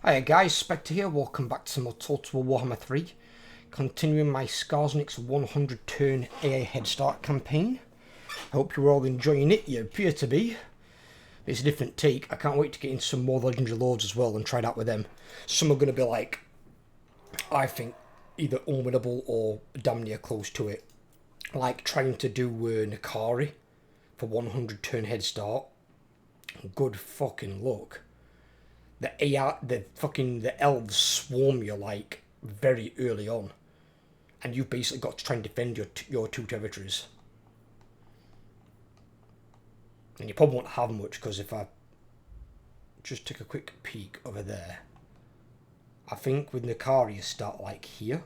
Hiya guys, Spectre here, welcome back to my Total Warhammer 3. Continuing my Skarsnik's 100 turn AA head start campaign. I hope you're all enjoying it, you appear to be. It's a different take, I can't wait to get into some more Legendary Lords as well and try it out with them. Some are going to be like, I think, either unwinnable or damn near close to it. Like trying to do Nakari for 100 turn head start. Good fucking luck. The elves swarm you like very early on, and you've basically got to try and defend your two territories. And you probably won't have much, because if I just take a quick peek over there, I think with Nakari you start like here,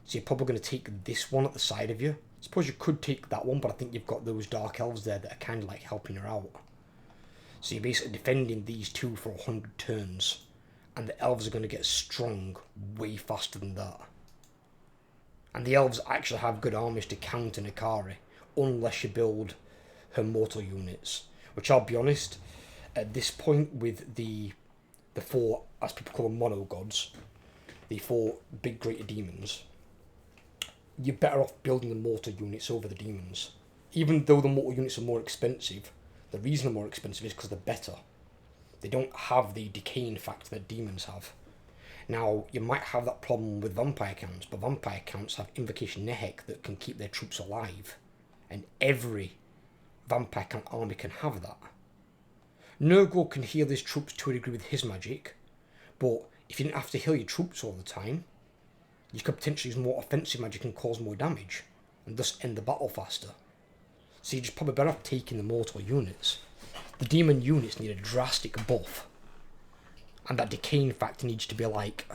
so you're probably going to take this one at the side of you. I suppose you could take that one, but I think you've got those dark elves there that are kind of like helping her out. So you're basically defending these two for 100 turns, and the elves are going to get strong way faster than that. And the elves actually have good armies to counter Nakari, unless you build her mortal units, which I'll be honest, at this point with the four, as people call them, mono gods, the four big greater demons, you're better off building the mortal units over the demons. Even though the mortal units are more expensive, the reason they're more expensive is because they're better. They don't have the decaying factor that demons have. Now, you might have that problem with vampire counts, but vampire counts have Invocation Nehek that can keep their troops alive. And every vampire count army can have that. Nurgle can heal his troops to a degree with his magic, but if you didn't have to heal your troops all the time, you could potentially use more offensive magic and cause more damage, and thus end the battle faster. So you're just probably better off taking the mortal units. The demon units need a drastic buff. And that decaying factor needs to be like,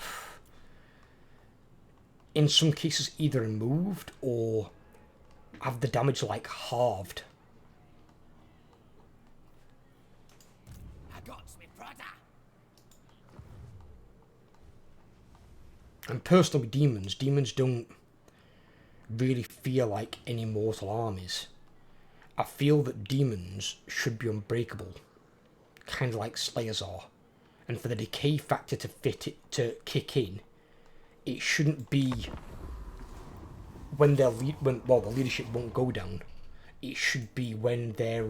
in some cases either removed or have the damage like halved. And personally with demons don't really feel like any mortal armies. I feel that demons should be unbreakable, kind of like Slayers are. And for the decay factor to kick in, it shouldn't be when the leadership won't go down. It should be when their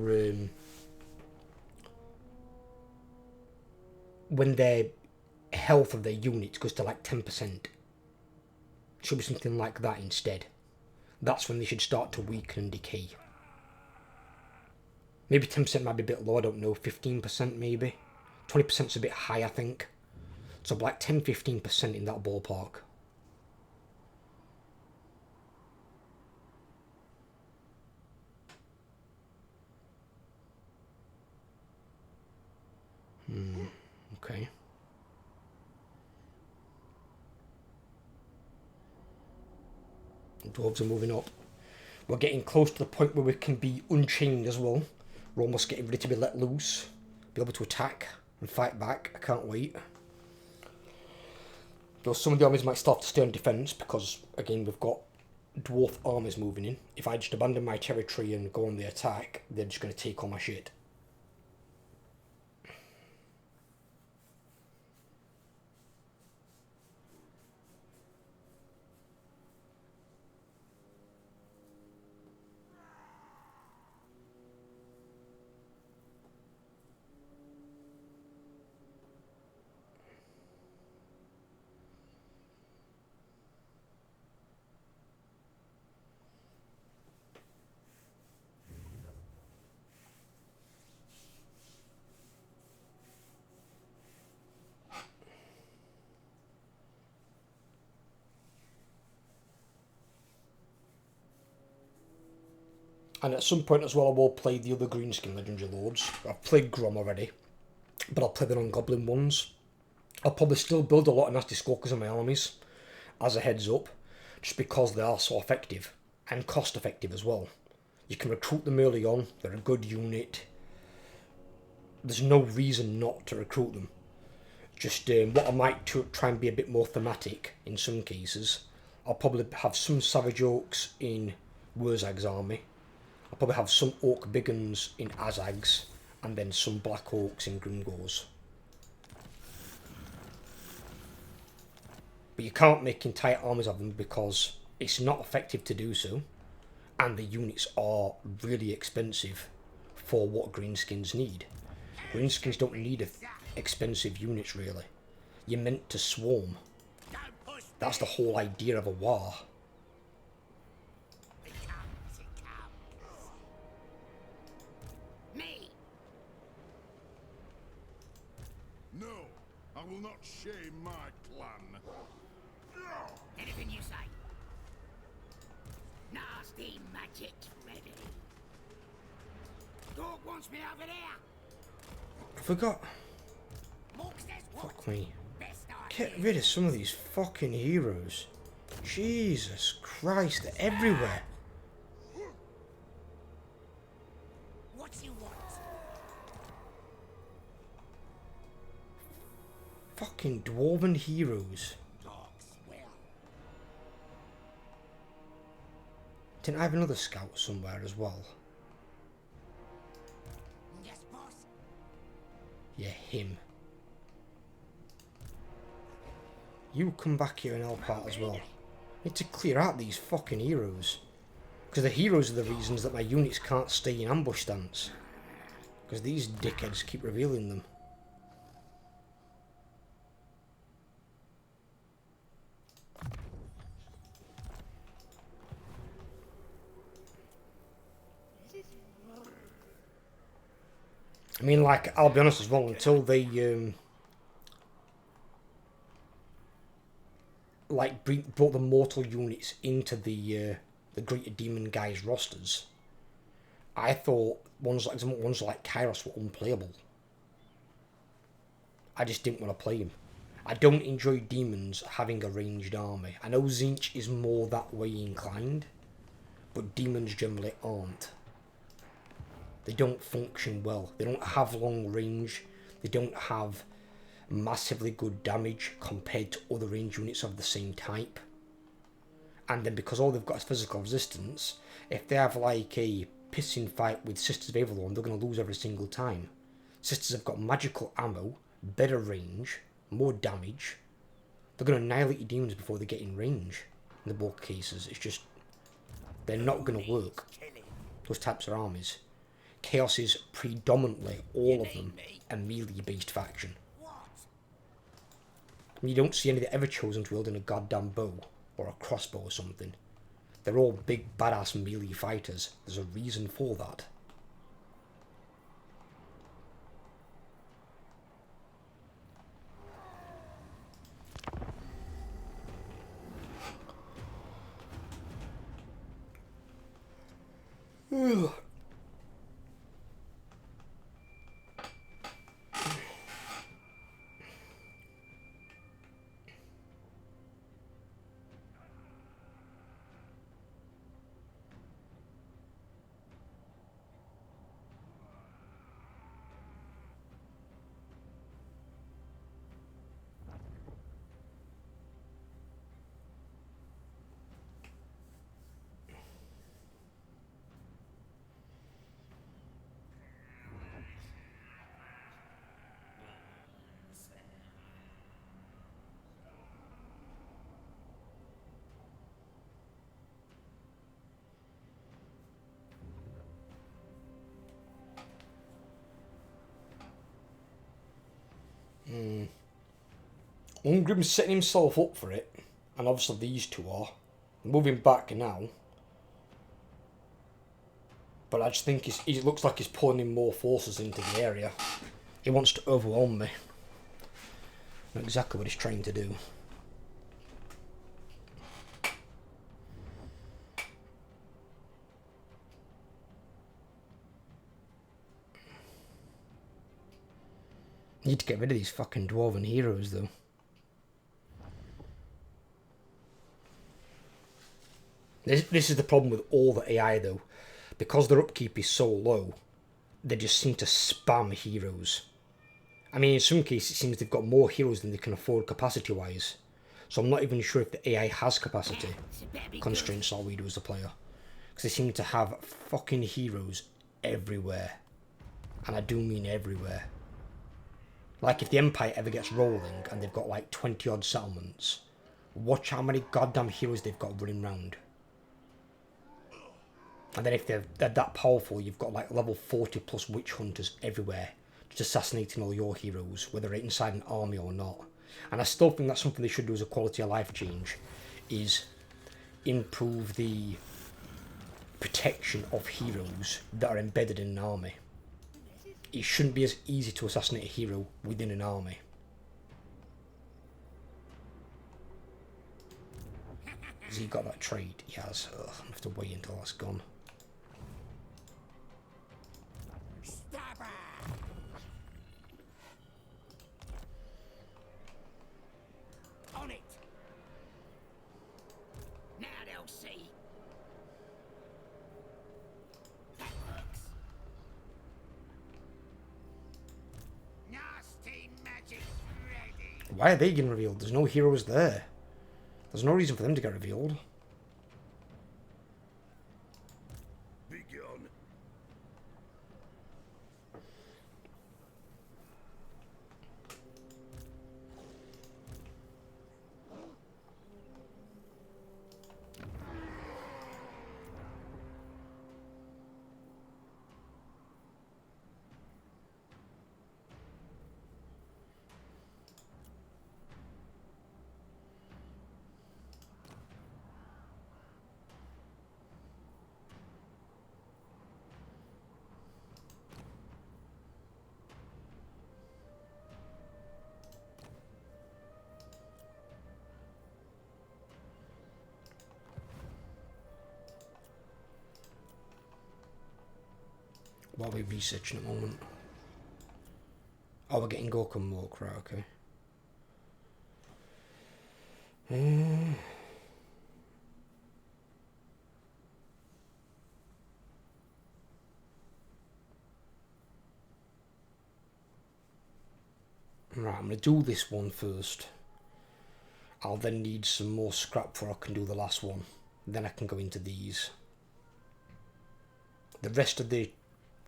health of their units goes to like 10%. It should be something like that instead. That's when they should start to weaken and decay. Maybe 10% might be a bit low, I don't know, 15% maybe. 20% is a bit high, I think. So like 10-15% in that ballpark. Okay. The dwarves are moving up. We're getting close to the point where we can be unchained as well. We're almost getting ready to be let loose. Be able to attack and fight back. I can't wait. Though some of the armies might still have to stay on defence because, again, we've got dwarf armies moving in. If I just abandon my territory and go on the attack, they're just going to take all my shit. And at some point as well I will play the other Greenskin Legendary Lords. I've played Grom already, but I'll play the non-Goblin ones. I'll probably still build a lot of Nasty Skulkers in my armies, as a heads up, just because they are so effective, and cost effective as well. You can recruit them early on, they're a good unit. There's no reason not to recruit them. Just what I might try and be a bit more thematic in some cases. I'll probably have some Savage Orcs in Wurzag's army. I'll probably have some Orc Biggins in Azag's, and then some Black Orcs in Grimgor's. But you can't make entire armies of them because it's not effective to do so, and the units are really expensive for what Greenskins need. Greenskins don't need expensive units, really. You're meant to swarm. That's the whole idea of a war. No, I will not shame my clan. Anything you say. Nasty magic's ready. Dog wants me over there. I forgot. Fuck me. Get rid of some of these fucking heroes. Jesus Christ, they're everywhere. What you want? Fucking dwarven heroes. Dogs will. Didn't I have another scout somewhere as well? Yes, boss. Yeah, him. You come back here and help out as well. I need to clear out these fucking heroes. Because the heroes are the reasons that my units can't stay in ambush stance. Because these dickheads keep revealing them. I mean, like, I'll be honest as well, until they, like, brought the mortal units into the Greater Demon guys' rosters, I thought ones like Kairos were unplayable. I just didn't want to play him. I don't enjoy demons having a ranged army. I know Tzeentch is more that way inclined, but demons generally aren't. They don't function well. They don't have long range. They don't have massively good damage compared to other range units of the same type. And then because all they've got is physical resistance, if they have like a pissing fight with Sisters of Avalon, they're going to lose every single time. Sisters have got magical ammo, better range, more damage. They're going to annihilate your demons before they get in range. In the bulk cases, it's just, they're not going to work. Those types of armies. Chaos is predominantly, all of them, a melee-based faction. I mean, you don't see any that ever chosen to wield in a goddamn bow, or a crossbow or something. They're all big, badass melee fighters. There's a reason for that. Ugh. Ungrim's setting himself up for it, and obviously these two are. Moving back now. But I just think he looks like he's pulling in more forces into the area. He wants to overwhelm me. Not exactly what he's trying to do. Need to get rid of these fucking dwarven heroes though. This is the problem with all the AI though. Because their upkeep is so low, they just seem to spam heroes. I mean, in some cases it seems they've got more heroes than they can afford capacity-wise. So I'm not even sure if the AI has capacity constraints all we do as a player. Because they seem to have fucking heroes everywhere. And I do mean everywhere. Like if the Empire ever gets rolling and they've got like 20 odd settlements, Watch how many goddamn heroes they've got running round. And then if they're that powerful, you've got like level 40 plus witch hunters everywhere, just assassinating all your heroes, whether they're inside an army or not. And I still think that's something they should do as a quality of life change, is improve the protection of heroes that are embedded in an army. It shouldn't be as easy to assassinate a hero within an army. Has he got that trait? He has. Ugh, I'm going to have to wait until that's gone. Stabber! On it! Now they'll see. That works. Nasty magic's ready. Why are they getting revealed? There's no heroes there. There's no reason for them to get revealed. Begone. What are we researching at the moment? Oh, we're getting Goku Milk, right, okay. Right, I'm going to do this one first. I'll then need some more scrap before I can do the last one. Then I can go into these. The rest of the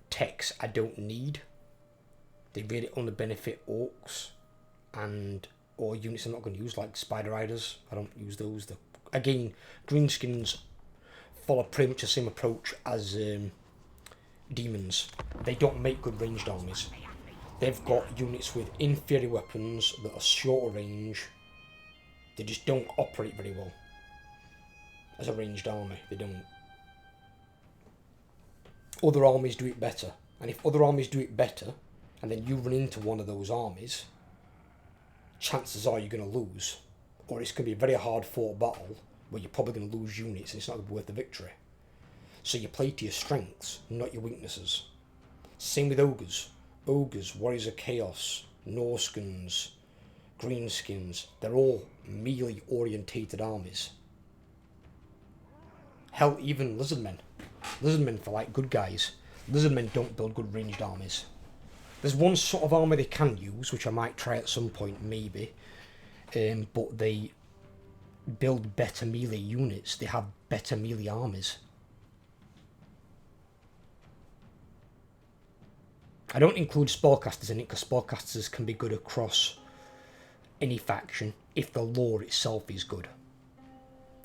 techs I don't need. They really only benefit orcs and or units I'm not going to use, like spider riders. I don't use those. Again, greenskins follow pretty much the same approach as demons. They don't make good ranged armies. They've got units with inferior weapons that are shorter range. They just don't operate very well as a ranged army. They don't. Other armies do it better, and if other armies do it better and then you run into one of those armies, chances are you're going to lose, or it's going to be a very hard fought battle where you're probably going to lose units and it's not going to be worth the victory. So you play to your strengths, not your weaknesses. Same with ogres. Ogres, warriors of chaos, Norskins, Greenskins, they're all melee orientated armies. Hell, even lizardmen. Lizardmen for like good guys. Lizardmen don't build good ranged armies. There's one sort of army they can use, which I might try at some point, maybe. But they build better melee units. They have better melee armies. I don't include spellcasters in it because spellcasters can be good across any faction if the lore itself is good.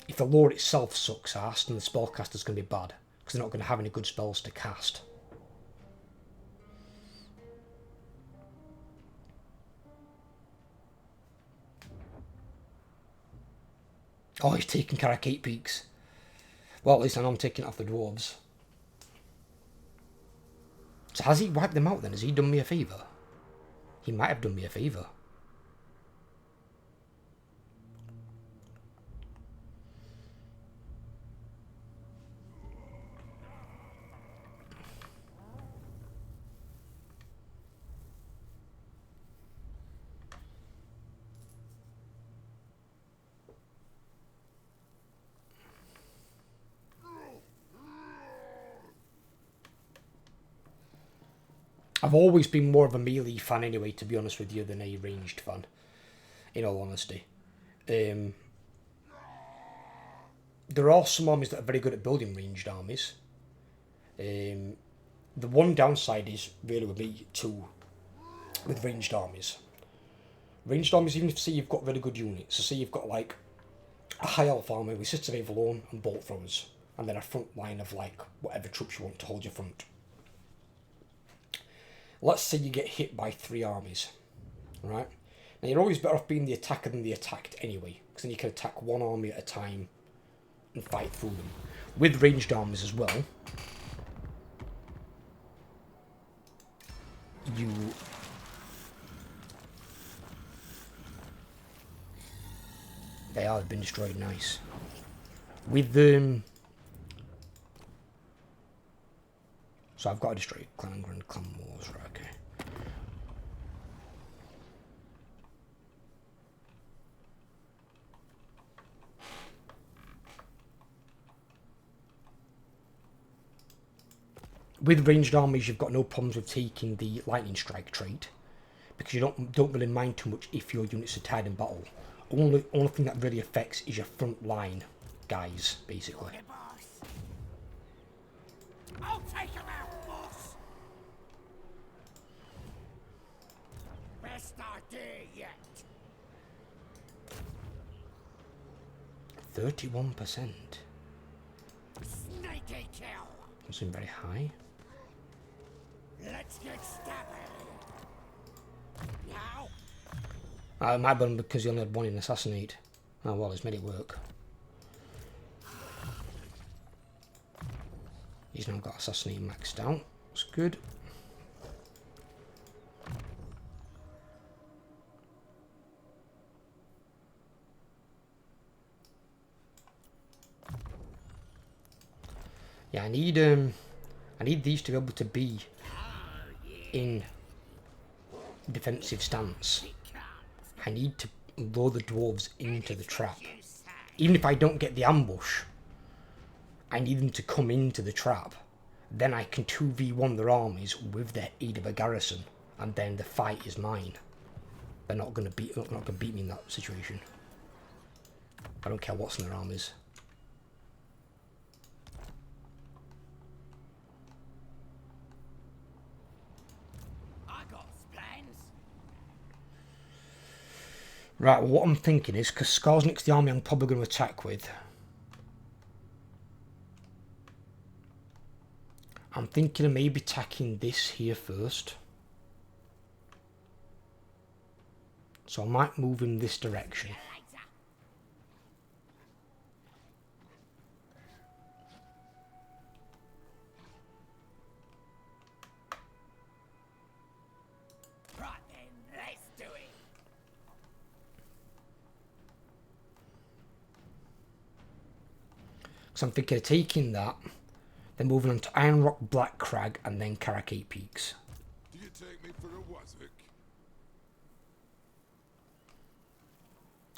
If the lore itself sucks ass, then the spellcaster's going to be bad because they're not going to have any good spells to cast. Oh, he's taking Karakate Peaks. Well, at least I know I'm taking it off the dwarves. So has he wiped them out then? Has he done me a favour? He might have done me a favour. I've always been more of a melee fan anyway, to be honest with you, than a ranged fan, in all honesty. There are some armies that are very good at building ranged armies. The one downside is really with me too, with ranged armies. Ranged armies, even if say you've got very good units, so say you've got like a high elf army with Sisters of Avalon and bolt throwers, and then a front line of like whatever troops you want to hold your front. Let's say you get hit by 3 armies, right? Now you're always better off being the attacker than the attacked anyway, because then you can attack one army at a time and fight through them. With ranged armies as well, they have been destroyed, nice. With so I've got to destroy Clan Grand Clan Wars, right, okay. With ranged armies, you've got no problems with taking the lightning strike trait, because you don't really mind too much if your units are tied in battle. Only thing that really affects is your front line guys, basically. Hey, boss. I'll take him out, boss. Best idea yet. 31%. Sneaky kill. That seems very high. Let's get started. Now. It might be because he only had 1 in assassinate. Oh well, he's made it work. He's now got assassinate maxed out. That's good. Yeah, I need these to be able to be in defensive stance. I need to lure the dwarves into the trap. Even if I don't get the ambush, I need them to come into the trap. Then I can 2v1 their armies with the aid of a garrison, and then the fight is mine. They're not gonna beat me in that situation. I don't care what's in their armies. Right, well, what I'm thinking is, because Skarsnik's the army I'm probably going to attack with, I'm thinking of maybe attacking this here first. So I might move in this direction. Right then, let's do it. So I'm thinking of taking that, then moving on to Iron Rock, Black Crag, and then Karakate Peaks. Do you take me for a wazzock?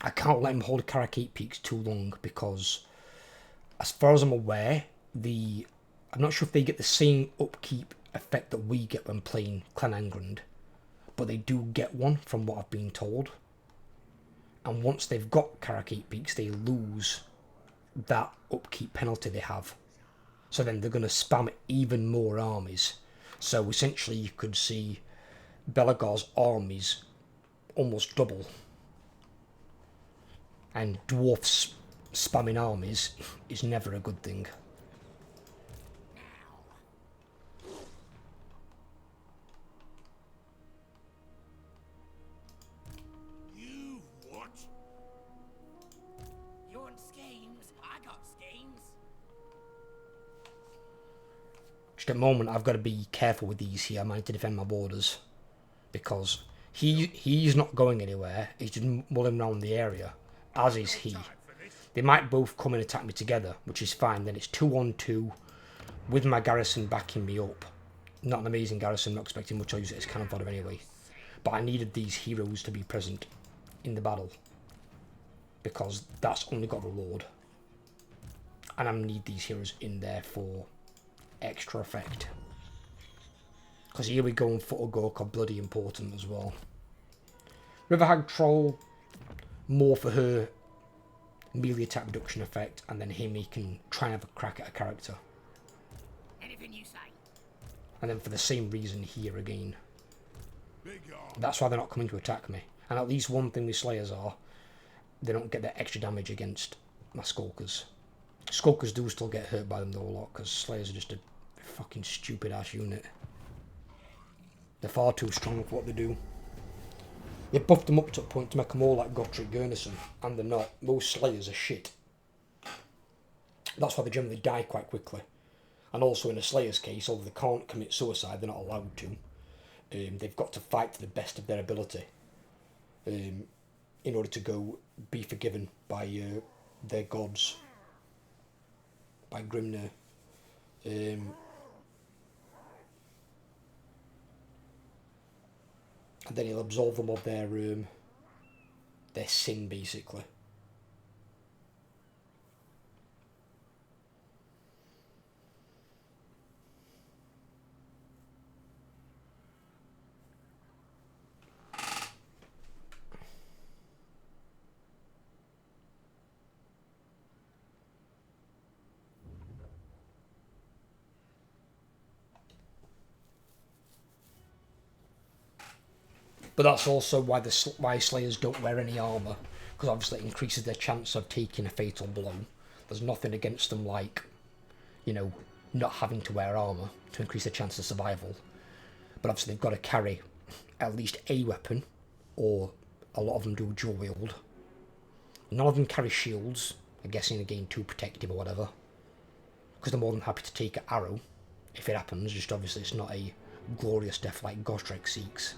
I can't let him hold Karakate Peaks too long because, as far as I'm aware, I'm not sure if they get the same upkeep effect that we get when playing Clan Angrand, but they do get one from what I've been told. And once they've got Karakate Peaks, they lose that upkeep penalty they have. So then they're going to spam even more armies. So essentially you could see Belagor's armies almost double. And dwarfs spamming armies is never a good thing. You what? You want schemes? I got schemes. Just at the moment I've got to be careful with these here. I might need to defend my borders. Because he's not going anywhere. He's just mulling around the area. As is he. They might both come and attack me together, which is fine. Then it's 2-on-2 with my garrison backing me up. Not an amazing garrison, not expecting much. I'll use it as cannon fodder anyway. But I needed these heroes to be present in the battle. Because that's only got the Lord. And I need these heroes in there for extra effect. Because here we go, and Foot of Gork are bloody important as well. Riverhag Troll, more for her melee attack reduction effect, and then him, he can try and have a crack at a character. Anything you say. And then for the same reason here again. Big on. That's why they're not coming to attack me. And at least one thing with Slayers are, they don't get that extra damage against my Skulkers. Skulkers do still get hurt by them though a lot, because Slayers are just a fucking stupid ass unit. They're far too strong for what they do. They buffed them up to a point to make them all like Godric Gurnison, and they're not. Most Slayers are shit. That's why they generally die quite quickly. And also in a Slayer's case, although they can't commit suicide, they're not allowed to. They've got to fight to the best of their ability in order to go be forgiven by their gods, by Grimnir. And then he'll absolve them of their sin, basically. But that's also why Slayers don't wear any armour, because obviously it increases their chance of taking a fatal blow. There's nothing against them like, you know, not having to wear armour to increase their chance of survival. But obviously they've got to carry at least a weapon, or a lot of them do dual wield. None of them carry shields, I'm guessing again too protective or whatever, because they're more than happy to take an arrow if it happens, just obviously it's not a glorious death like Godric seeks.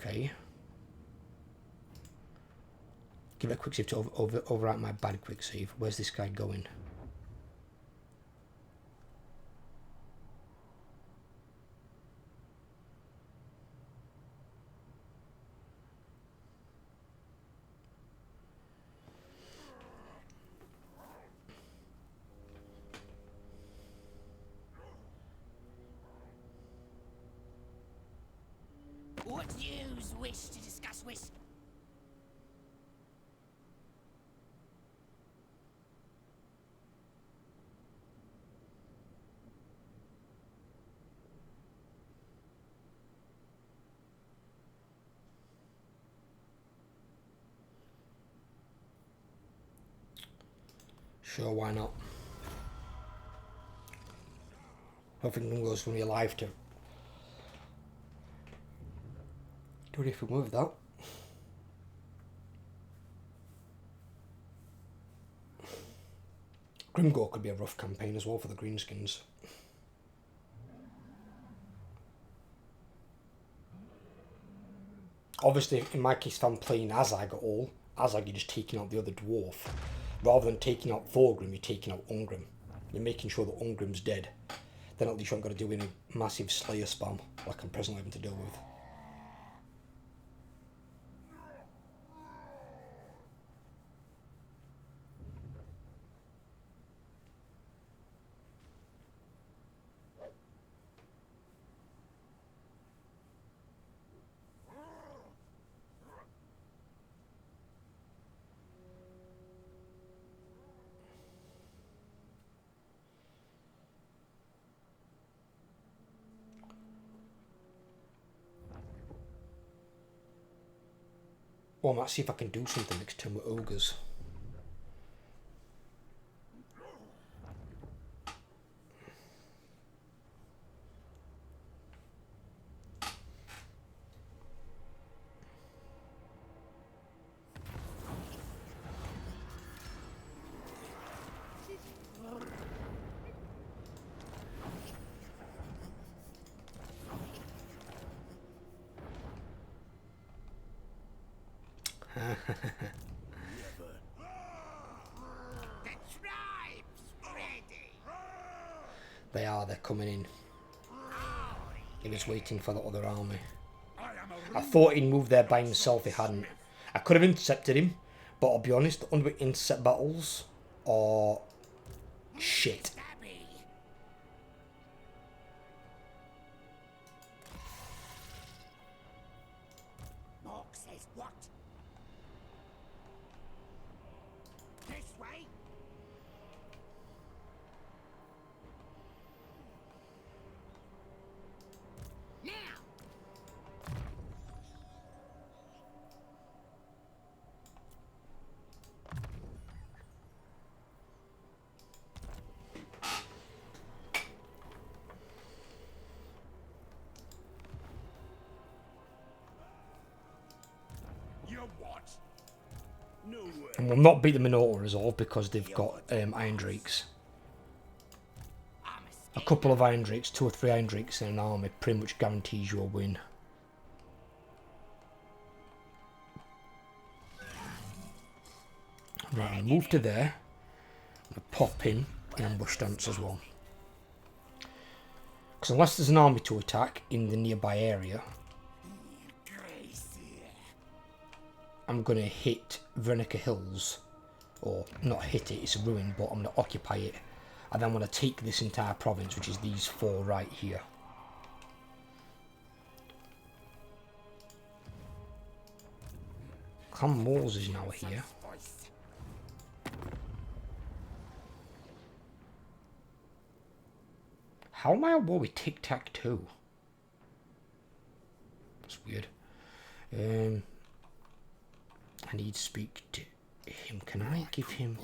Okay. Give it a quick save to overwrite my bad quick save. Where's this guy going? What news wish to discuss with? Sure, why not? Hopefully Nungo's going to be alive to do anything with that. Grimgore could be a rough campaign as well for the Greenskins. Obviously, in my case, if I'm playing Azag at all, Azag, you're just taking out the other dwarf. Rather than taking out Thorgrim, you're taking out Ungrim. You're making sure that Ungrim's dead. Then at least you aren't going to do any massive Slayer spam like I'm presently having to deal with. Well, I might see if I can do something next turn with Ogres. The tribe's ready. They're coming in. He was waiting for the other army. I thought he'd moved there by himself, he hadn't. I could have intercepted him, but I'll be honest, the unweight intercept battles are shit. Stabby. Mork says what? This way? what? No way. And we'll not beat the Minotaur Resolve because they've got Iron Drakes. A couple of Iron Drakes, 2 or 3 Iron Drakes in an army pretty much guarantees you a win. Right, I'll move to there. I'll pop in ambush stance as well. Because unless there's an army to attack in the nearby area, I'm going to hit Veronica Hills. Or, not hit it, it's a ruin, but I'm going to occupy it. And then I'm going to take this entire province, which is these 4 right here. Clan Moors is now here. How am I at war with Tic-Tac-Toe? That's weird. I need to speak to him. Can I give him...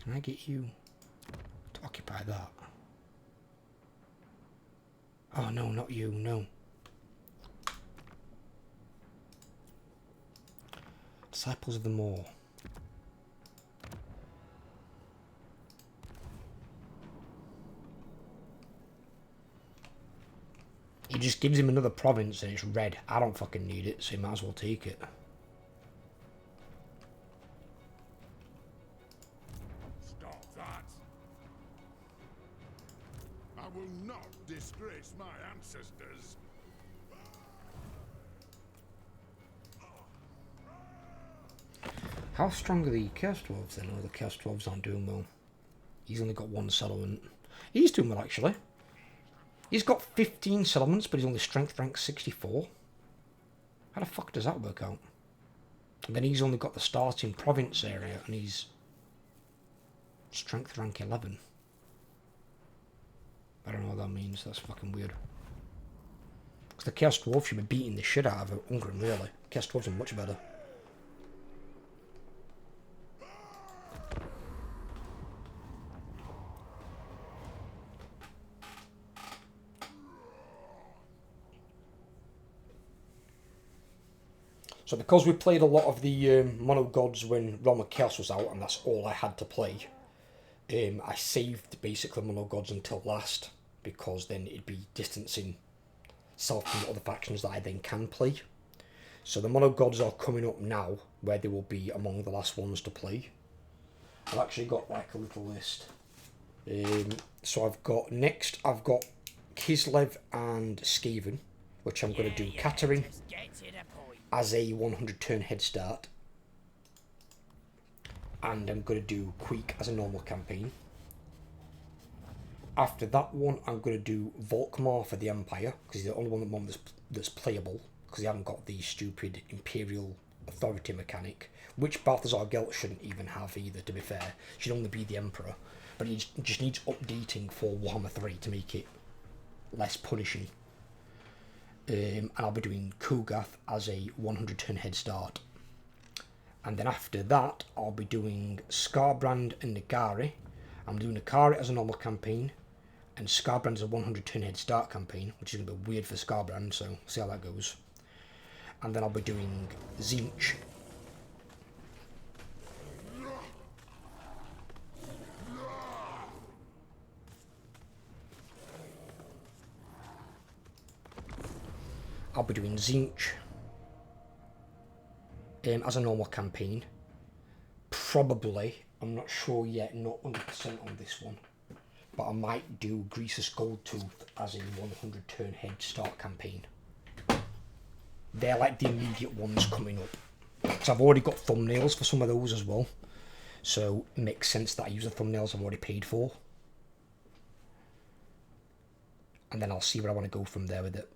Can I get you to occupy that? Oh no, not you, no. Disciples of the Moor. He just gives him another province and it's red. I don't fucking need it, so he might as well take it. Stop that. I will not disgrace my ancestors. How strong are the Chaos Dwarves then? Oh, the Chaos Dwarves aren't doing well. He's only got 1 settlement. He's doing well, actually. He's got 15 settlements, but he's only strength rank 64. How the fuck does that work out? And then he's only got the starting province area, and he's strength rank 11. I don't know what that means. That's fucking weird. Because the Chaos Dwarf should be beating the shit out of Ungrim, really. Chaos Dwarves are much better. So because we played a lot of the Mono Gods when Realm of Chaos was out, and that's all I had to play, I saved basically Mono Gods until last, because then it'd be distancing self from other factions that I then can play. So the Mono Gods are coming up now, where they will be among the last ones to play. I've actually got like a little list. So I've got Kislev and Skaven, which I'm going to do Katerin as a 100 turn head start, and I'm going to do Queek as a normal campaign. After that one, I'm going to do Volkmar for the Empire, because he's the only one at the moment that's playable, because he haven't got the stupid Imperial Authority mechanic, which Balthazar Gelt shouldn't even have either, to be fair. Should only be the Emperor, but he just needs updating for Warhammer 3 to make it less punishing. And I'll be doing Kugath as a 100 turn head start. And then after that, I'll be doing Skarbrand and Nagari. I'm doing Nagari as a normal campaign, and Skarbrand as a 100 turn head start campaign, which is going to be weird for Skarbrand, so see how that goes. And then I'll be doing Tzeentch. I'll be doing Tzeentch as a normal campaign. Probably, I'm not sure yet, not 100% on this one, but I might do Greasus Goldtooth as a 100 turn head start campaign. They're like the immediate ones coming up. So I've already got thumbnails for some of those as well, so it makes sense that I use the thumbnails I've already paid for. And then I'll see where I want to go from there with it.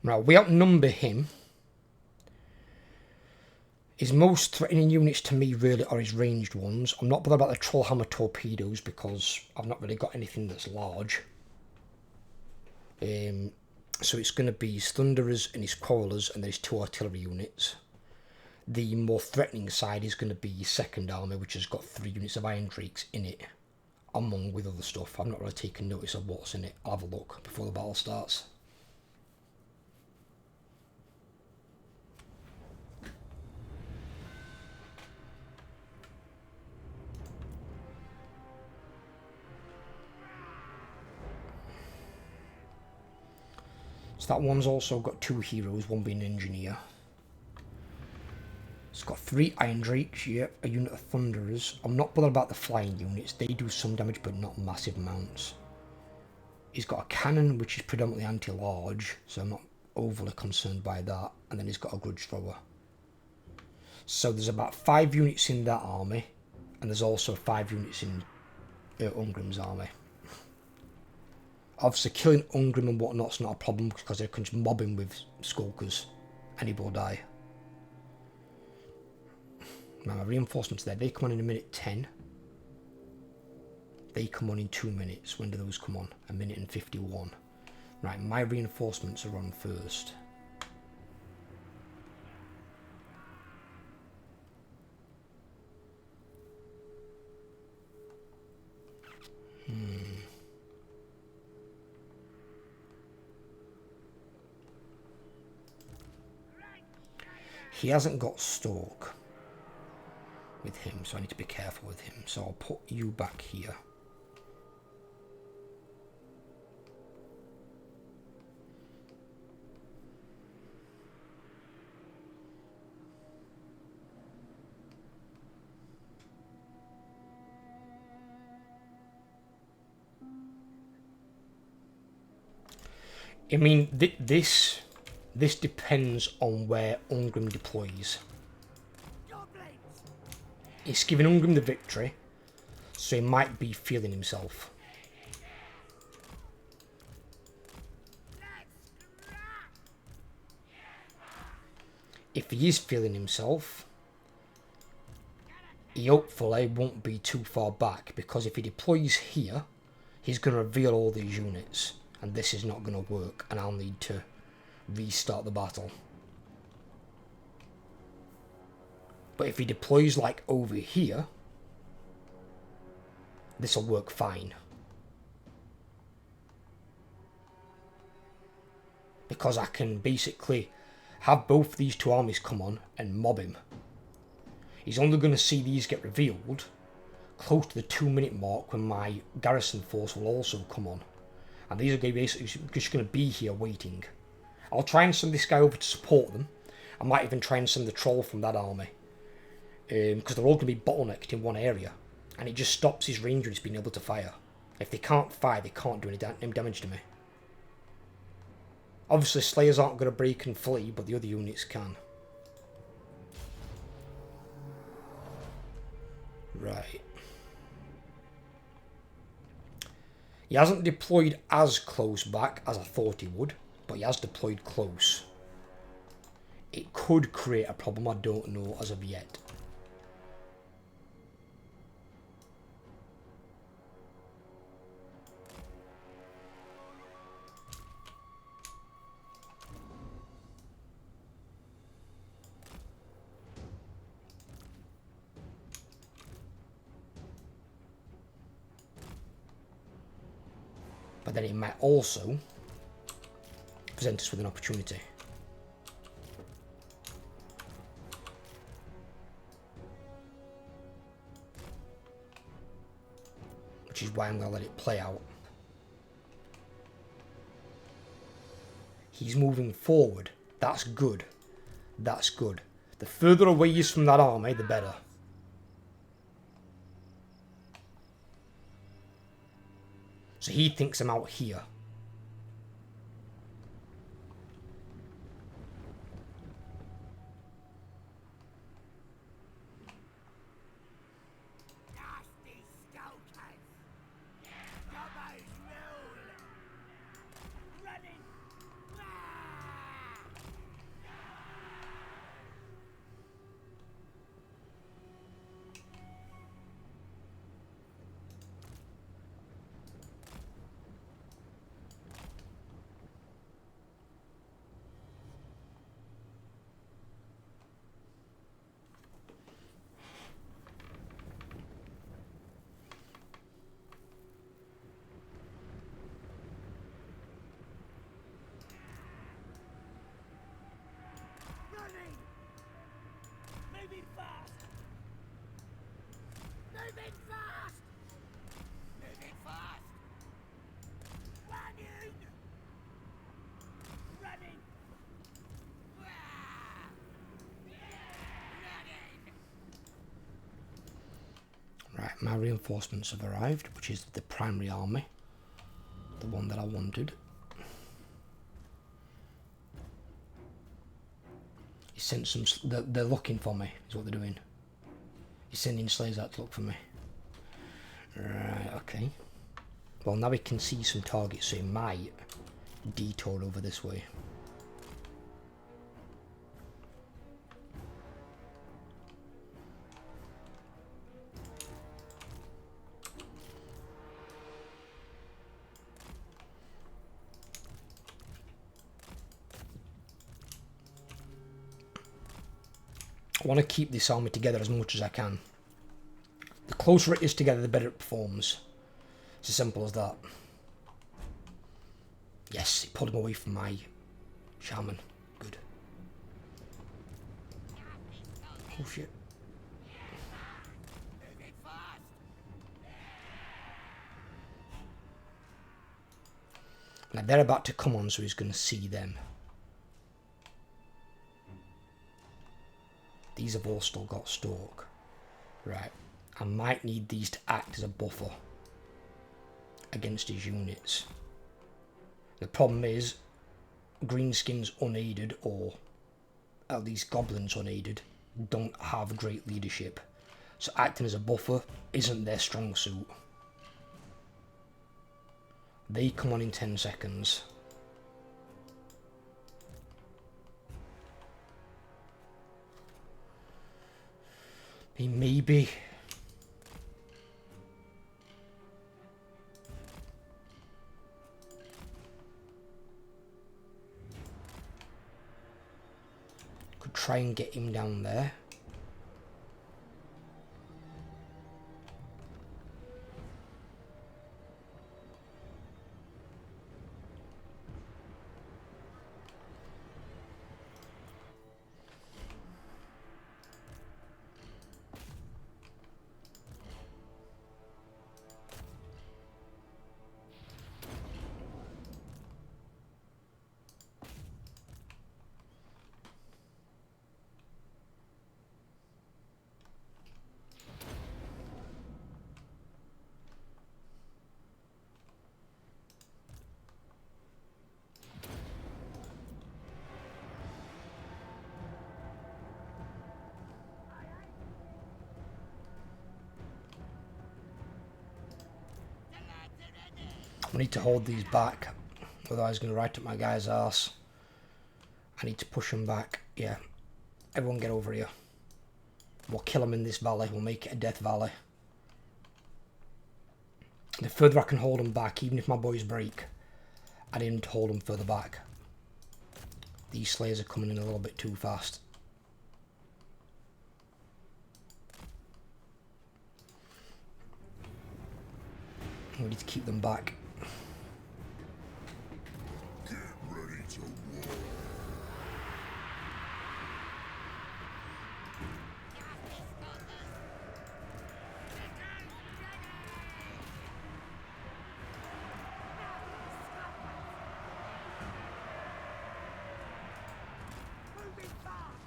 Now, we outnumber him. His most threatening units to me really are his ranged ones. I'm not bothered about the Trollhammer torpedoes because I've not really got anything that's large. So it's going to be his Thunderers and his Quarrelers, and there's 2 artillery units. The more threatening side is going to be his second army, which has got 3 units of Iron Drakes in it, among with other stuff. I've not really taken notice of what's in it. I'll have a look before the battle starts. So that one's also got 2 heroes, one being an engineer. It's got 3 Iron Drakes, yep, a unit of Thunderers. I'm not bothered about the flying units, they do some damage but not massive amounts. He's got a cannon which is predominantly anti-large, so I'm not overly concerned by that. And then he's got a grudge thrower. So there's about 5 units in that army, and there's also 5 units in Ungrim's army. Obviously killing Ungrim and whatnot's not a problem because they can just mob him with skulkers and he will die. Now my reinforcements there, they come on in a minute 10. They come on in 2 minutes. When do those come on? A minute and 51. Right, my reinforcements are on first. He hasn't got Stalk with him, so I need to be careful with him. So I'll put you back here. I mean, this depends on where Ungrim deploys. It's giving Ungrim the victory, so he might be feeling himself. If he is feeling himself, he hopefully won't be too far back, because if he deploys here, he's going to reveal all these units, and this is not going to work, and I'll need to restart the battle. But if he deploys like over here, this will work fine. Because I can basically have both these 2 armies come on and mob him. He's only going to see these get revealed close to the 2-minute mark when my garrison force will also come on. And these are going to basically just going to be here waiting. I'll try and send this guy over to support them. I might even try and send the troll from that army. Because they're all going to be bottlenecked in one area. And it just stops his rangers being able to fire. If they can't fire, they can't do any damage to me. Obviously, Slayers aren't going to break and flee, but the other units can. Right. He hasn't deployed as close back as I thought he would, but he has deployed close. It could create a problem, I don't know as of yet. But then it might also present us with an opportunity. Which is why I'm going to let it play out. He's moving forward. That's good. That's good. The further away he is from that army, the better. So he thinks I'm out here. Nasty stokers! Gobbo's rule! Running! Ah! Moving fast! Moving fast! Moving fast! Running! Running! Ah! Running! Right, my reinforcements have arrived, which is the primary army. The one that I wanted. He sent some... They're looking for me, is what they're doing. He's sending slaves out to look for me. Right, okay. Well, now we can see some targets, so he might detour over this way. I want to keep this army together as much as I can. The closer it is together, the better it performs. It's as simple as that. Yes, it pulled him away from my shaman. Good. Oh shit. Now they're about to come on, so he's going to see them. These have all still got stalk. Right. I might need these to act as a buffer against his units. The problem is, Greenskins unaided, or at least goblins unaided, don't have great leadership. So acting as a buffer isn't their strong suit. They come on in 10 seconds. Maybe. Could try and get him down there. I need to hold these back, otherwise it's going to right up my guy's arse. I need to push them back. Yeah, everyone get over here. We'll kill them in this valley, we'll make it a death valley. The further I can hold them back, even if my boys break, I didn't hold them further back. These slayers are coming in a little bit too fast. We need to keep them back. Get ready to war. Moving fast!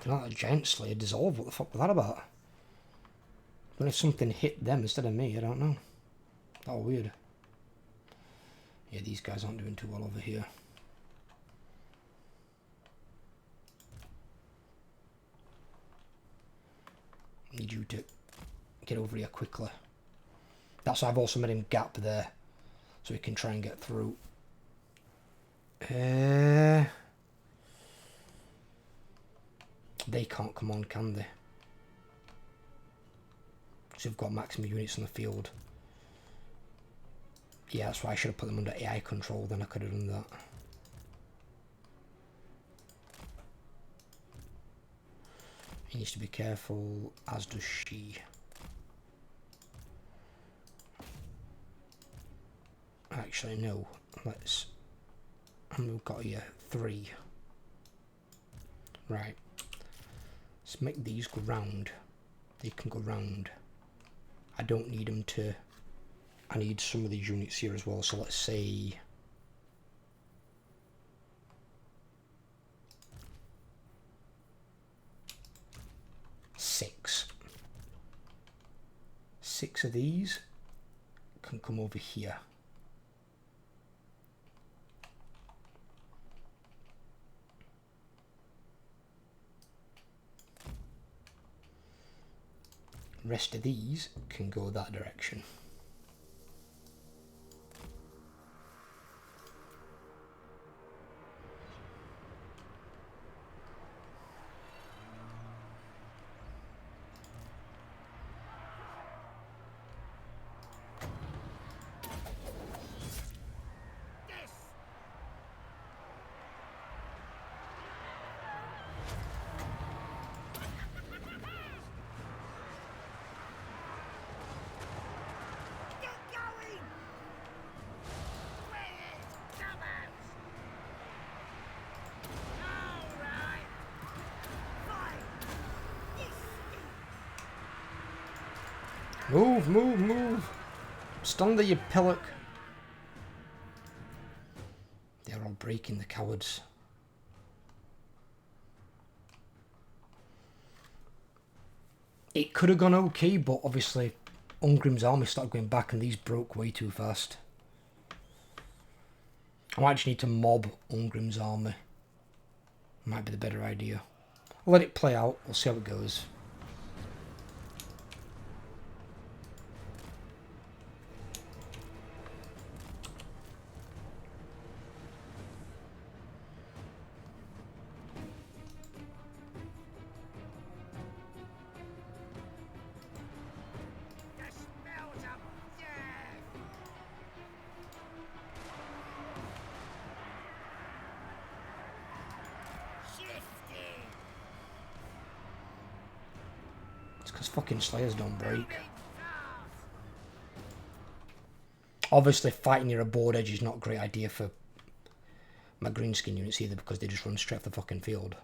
You know, that giant slayer dissolved. What the fuck was that about? But if something hit them instead of me, I don't know. Oh, weird. Yeah, these guys aren't doing too well over here. Need you to get over here quickly. That's why I've also made him gap there, so he can try and get through. They can't come on, can they? So we've got maximum units on the field. Yeah, that's why I should have put them under AI control, then I could have done that. He needs to be careful, as does she. Actually, no. Let's And we've got here 3. Right. Let's make these go round. They can go round. I don't need them to... I need some of these units here as well. So let's say... 6. 6 of these can come over here. Rest of these can go that direction. Move, move, move. Stand there, you pillock. They're all breaking, the cowards. It could have gone okay, but obviously Ungrim's army started going back and these broke way too fast. I might actually need to mob Ungrim's army. Might be the better idea. I'll let it play out. We'll see how it goes. Because fucking Slayers don't break. Obviously fighting near a board edge is not a great idea for my greenskin units either, because they just run straight off the fucking field.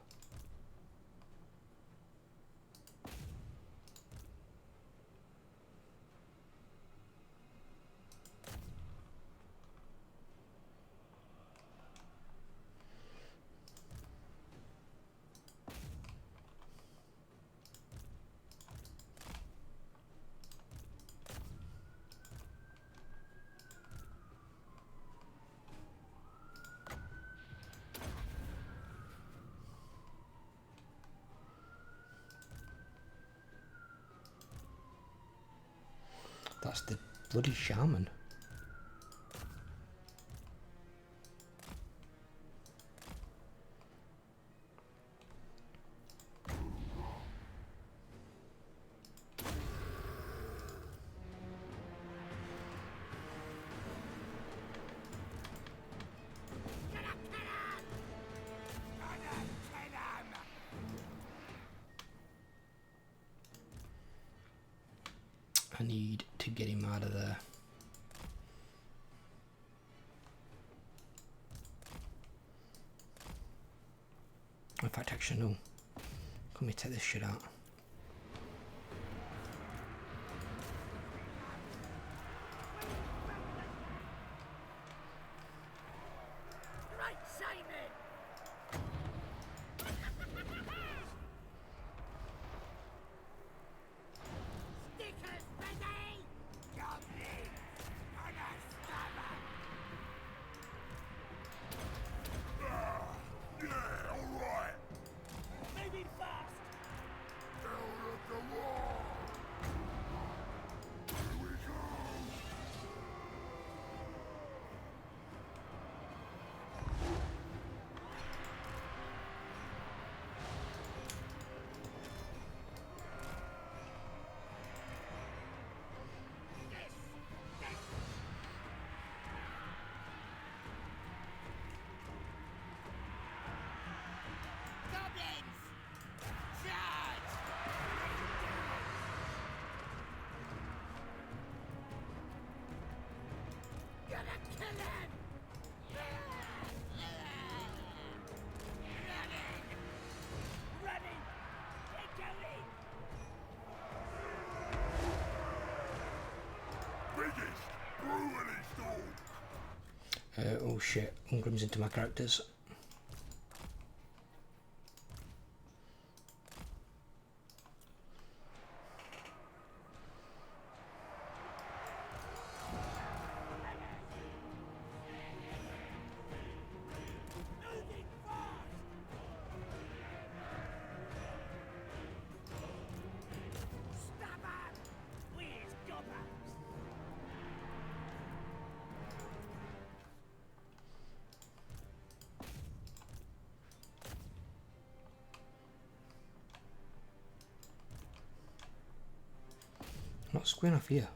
That's the bloody shaman. I need to get him out of there. In fact, actually, no. Let me take this shit out. Right, Simon! Stickers ready! Goblins on a stomach! Yeah, all right. Moving fast! Oh shit, Ungrim's into my characters. Not square enough here.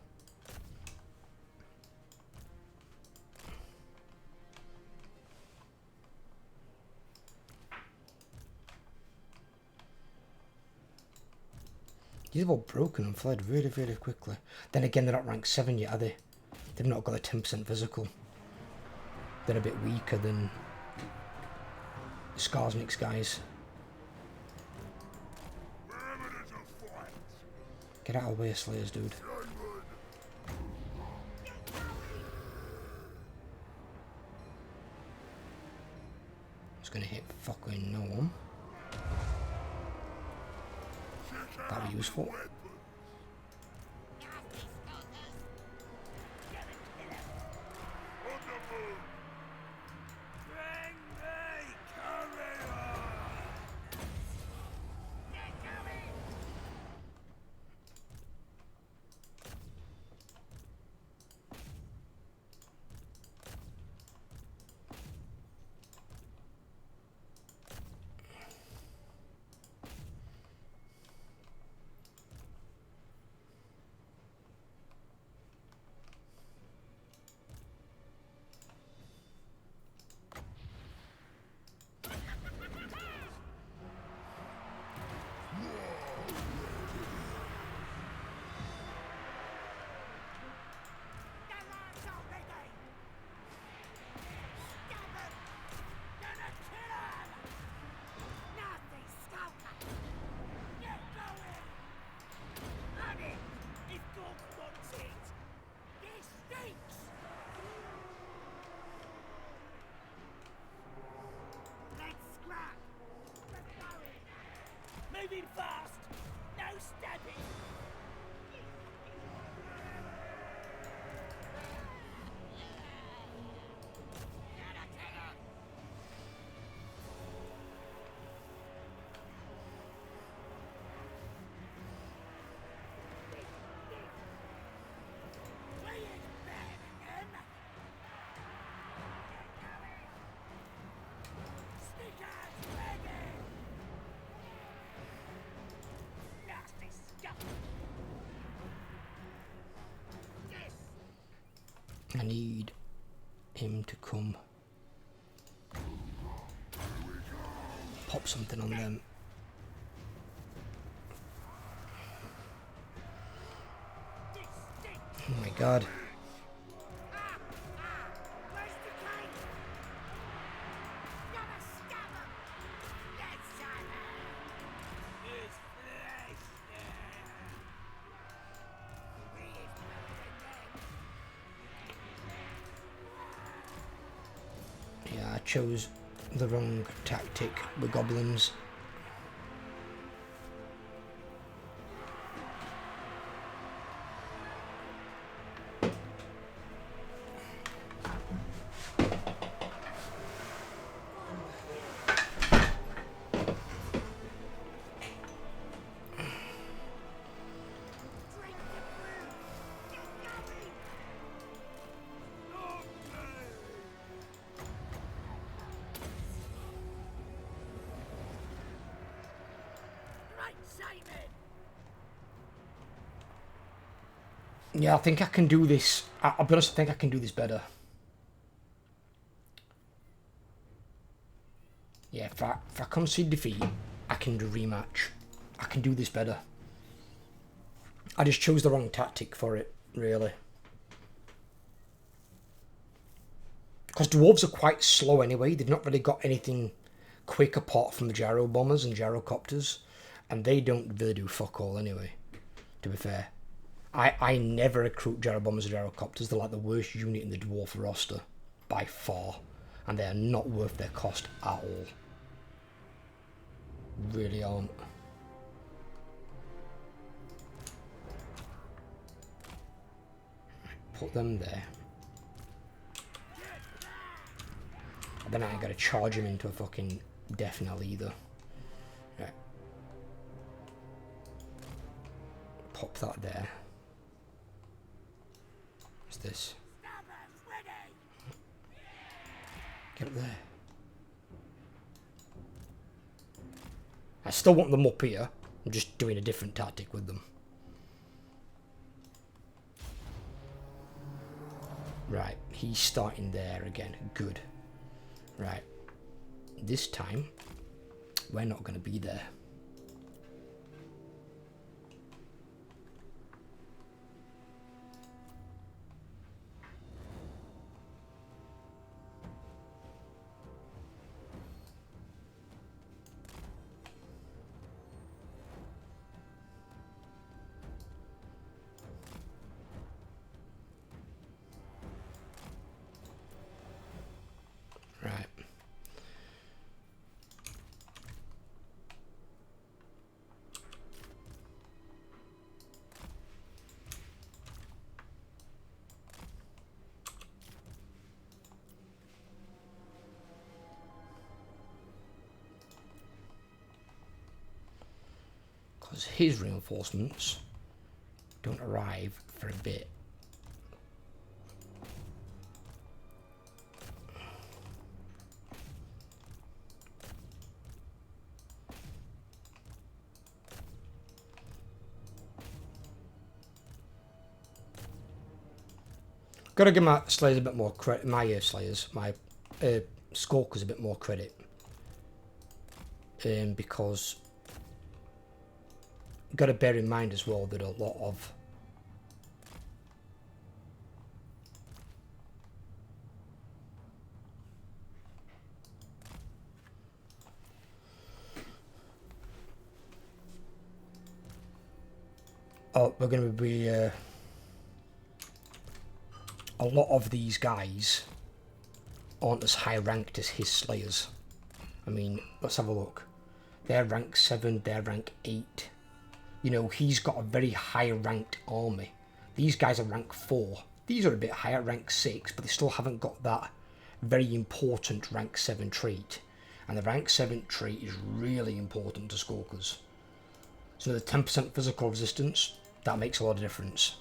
These have all broken and fled really, really quickly. Then again, they're not ranked 7 yet, are they? They've not got a 10% physical. They're a bit weaker than Skarsnik's guys. Get out of the way, Slayers, dude. It's gonna hit fucking no one. That'll be useful. Moving fast! No stabbing! I need him to come pop something on them. Oh my god. Chose the wrong tactic with goblins. Yeah, I think I can do this. I'll be honest, I think I can do this better. Yeah, if I concede defeat, I can do rematch. I can do this better. I just chose the wrong tactic for it, really. Because dwarves are quite slow anyway. They've not really got anything quick apart from the gyro bombers and gyrocopters. And they don't really do fuck all anyway, to be fair. I never recruit Jeroboamers or Gyrocopters. They're like the worst unit in the Dwarf roster. By far. And they are not worth their cost at all. Really aren't. Put them there. And then I ain't gotta charge him into a fucking death knell either. Right. Pop that there. What's this? Get up there. I still want them up here. I'm just doing a different tactic with them. Right, he's starting there again. Good. Right. This time, we're not going to be there. Right. Because his reinforcements don't arrive for a bit. Gotta give my Slayers a bit more credit. My Slayers, my Skulkers a bit more credit. Because gotta bear in mind as well that a lot of we're gonna be a lot of these guys aren't as high ranked as his Slayers. I mean, let's have a look. They're rank 7, they're rank 8. You know, he's got a very high ranked army. These guys are rank 4. These are a bit higher, rank 6, but they still haven't got that very important rank 7 trait. And the rank 7 trait is really important to Skulkers. So the 10% physical resistance, that makes a lot of difference.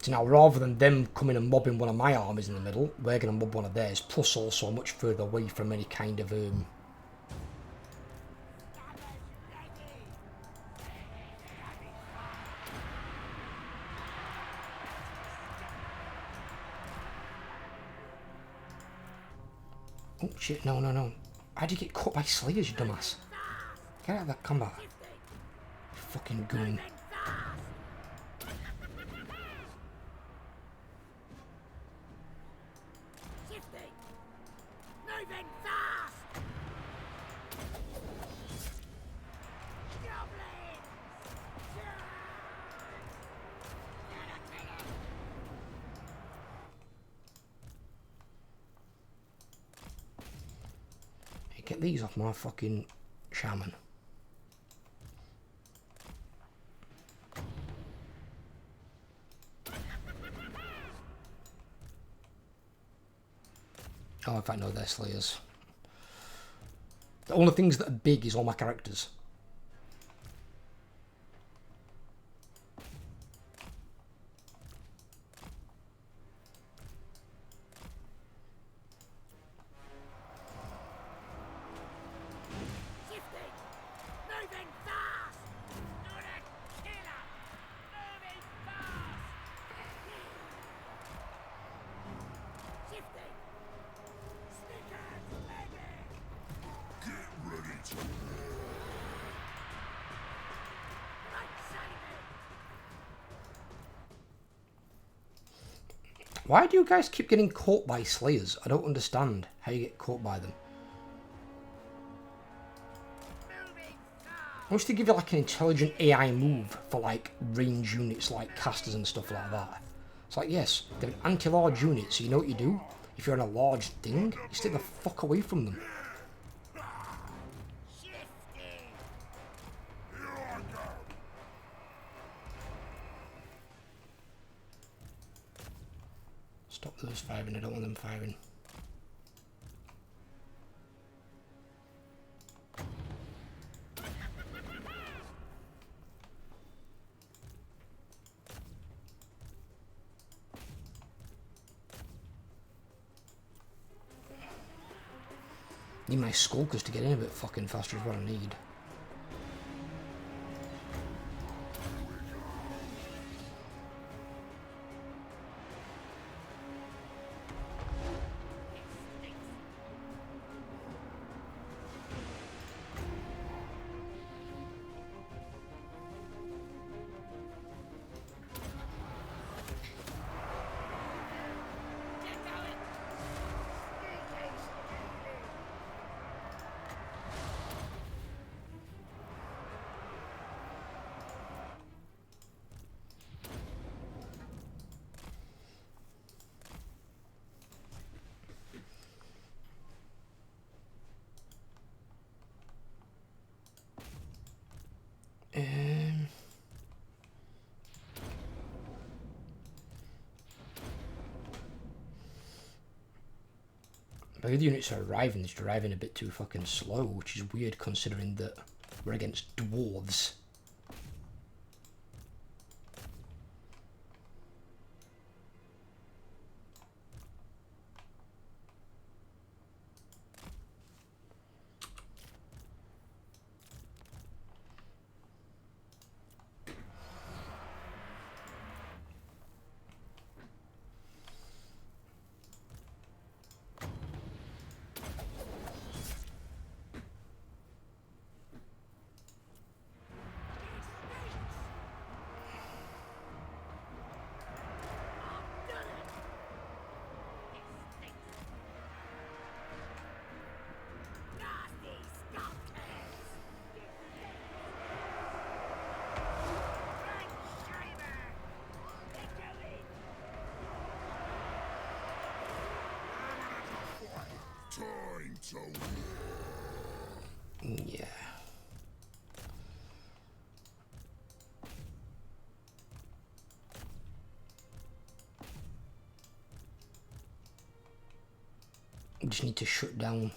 So now, rather than them coming and mobbing one of my armies in the middle, we're going to mob one of theirs, plus also much further away from any kind of Oh shit, no, no, no. How'd you get caught by Slayers, you dumbass? Get out of that combat. You fucking goon. Get these off my fucking shaman. Oh, in fact, no, they're Slayers. The only things that are big is all my characters. Why do you guys keep getting caught by Slayers? I don't understand how you get caught by them. Once they give you like an intelligent AI move for like range units like casters and stuff like that, it's like, yes, they're an anti-large unit, so you know what you do? If you're on a large thing, you stay the fuck away from them. Stop those firing, I don't want them firing. Need my skulkers to get in a bit fucking faster is what I need. But the units are arriving, they're arriving a bit too fucking slow, which is weird considering that we're against dwarves. Yeah. We just need to shut down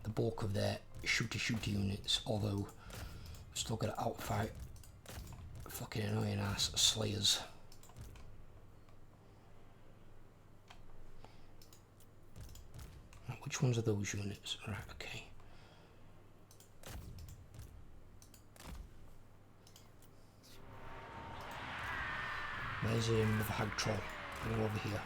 the bulk of their shooty units, although we're still gonna outfight fucking annoying ass slayers. Which ones are those units? Right, okay. There's another hag troll. Go over here.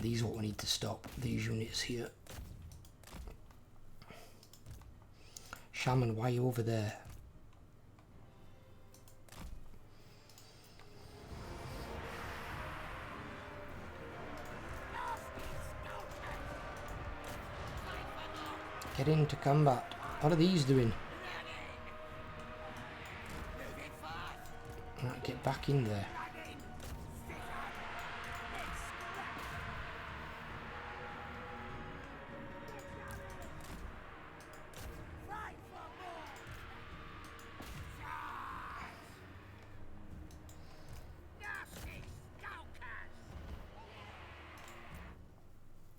These are what we need to stop, these units here. Shaman, why are you over there? Get into combat. What are these doing? Right, get back in there.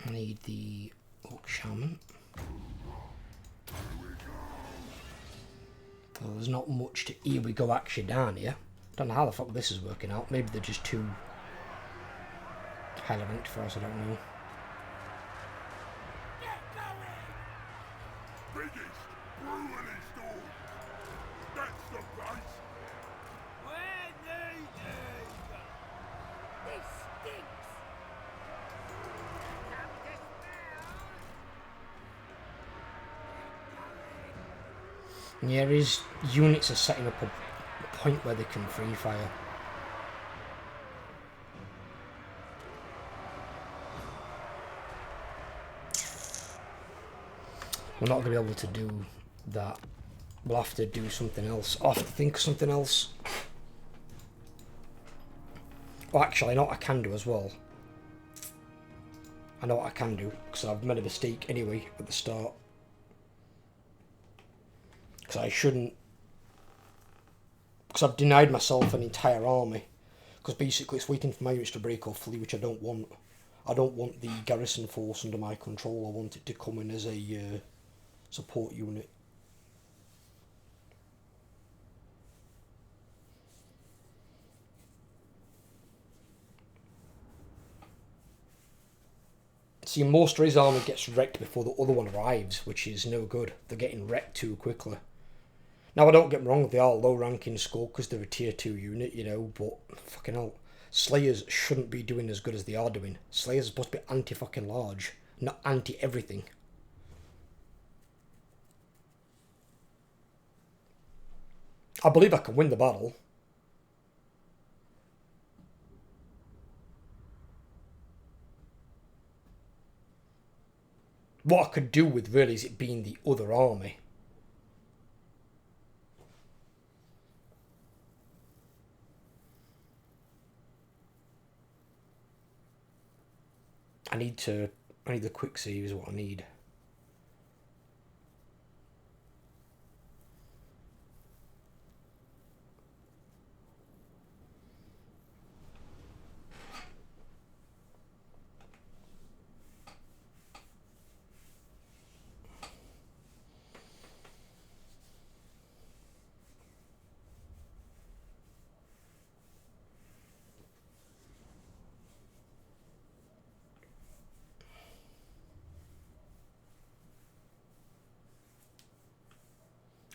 I need the Orc Shaman. Well, there's not much to... Here we go actually down here. Don't know how the fuck this is working out. Maybe they're just too highly ranked for us, I don't know. biggest brewery store. That's the place. This stinks! Come to smell! Yeah, his units are setting up a point where they can free fire. We're not going to be able to do that. We'll have to do something else. I'll have to think of something else. Well, actually, I know what I can do as well. I know what I can do, because I've made a mistake anyway at the start. Because I shouldn't... Because I've denied myself an entire army. Because basically it's waiting for my units to break or flee, which I don't want. I don't want the garrison force under my control. I want it to come in as a support unit. See, most of his army gets wrecked before the other one arrives, which is no good. They're getting wrecked too quickly. Now, I don't get me wrong, they are low rank in score because they're a tier 2 unit, you know, but fucking hell. Slayers shouldn't be doing as good as they are doing. Slayers are supposed to be anti-fucking large, not anti-everything. I believe I can win the battle. What I could do with really is it being the other army. I need the quick save is what I need.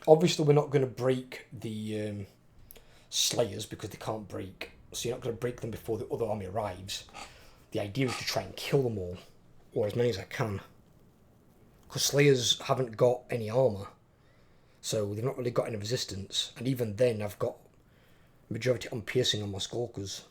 Obviously, we're not going to break the Slayers because they can't break. So you're not going to break them before the other army arrives. The idea is to try and kill them all, or as many as I can. Because Slayers haven't got any armour, so they've not really got any resistance. And even then, I've got majority on piercing on my Skulkers.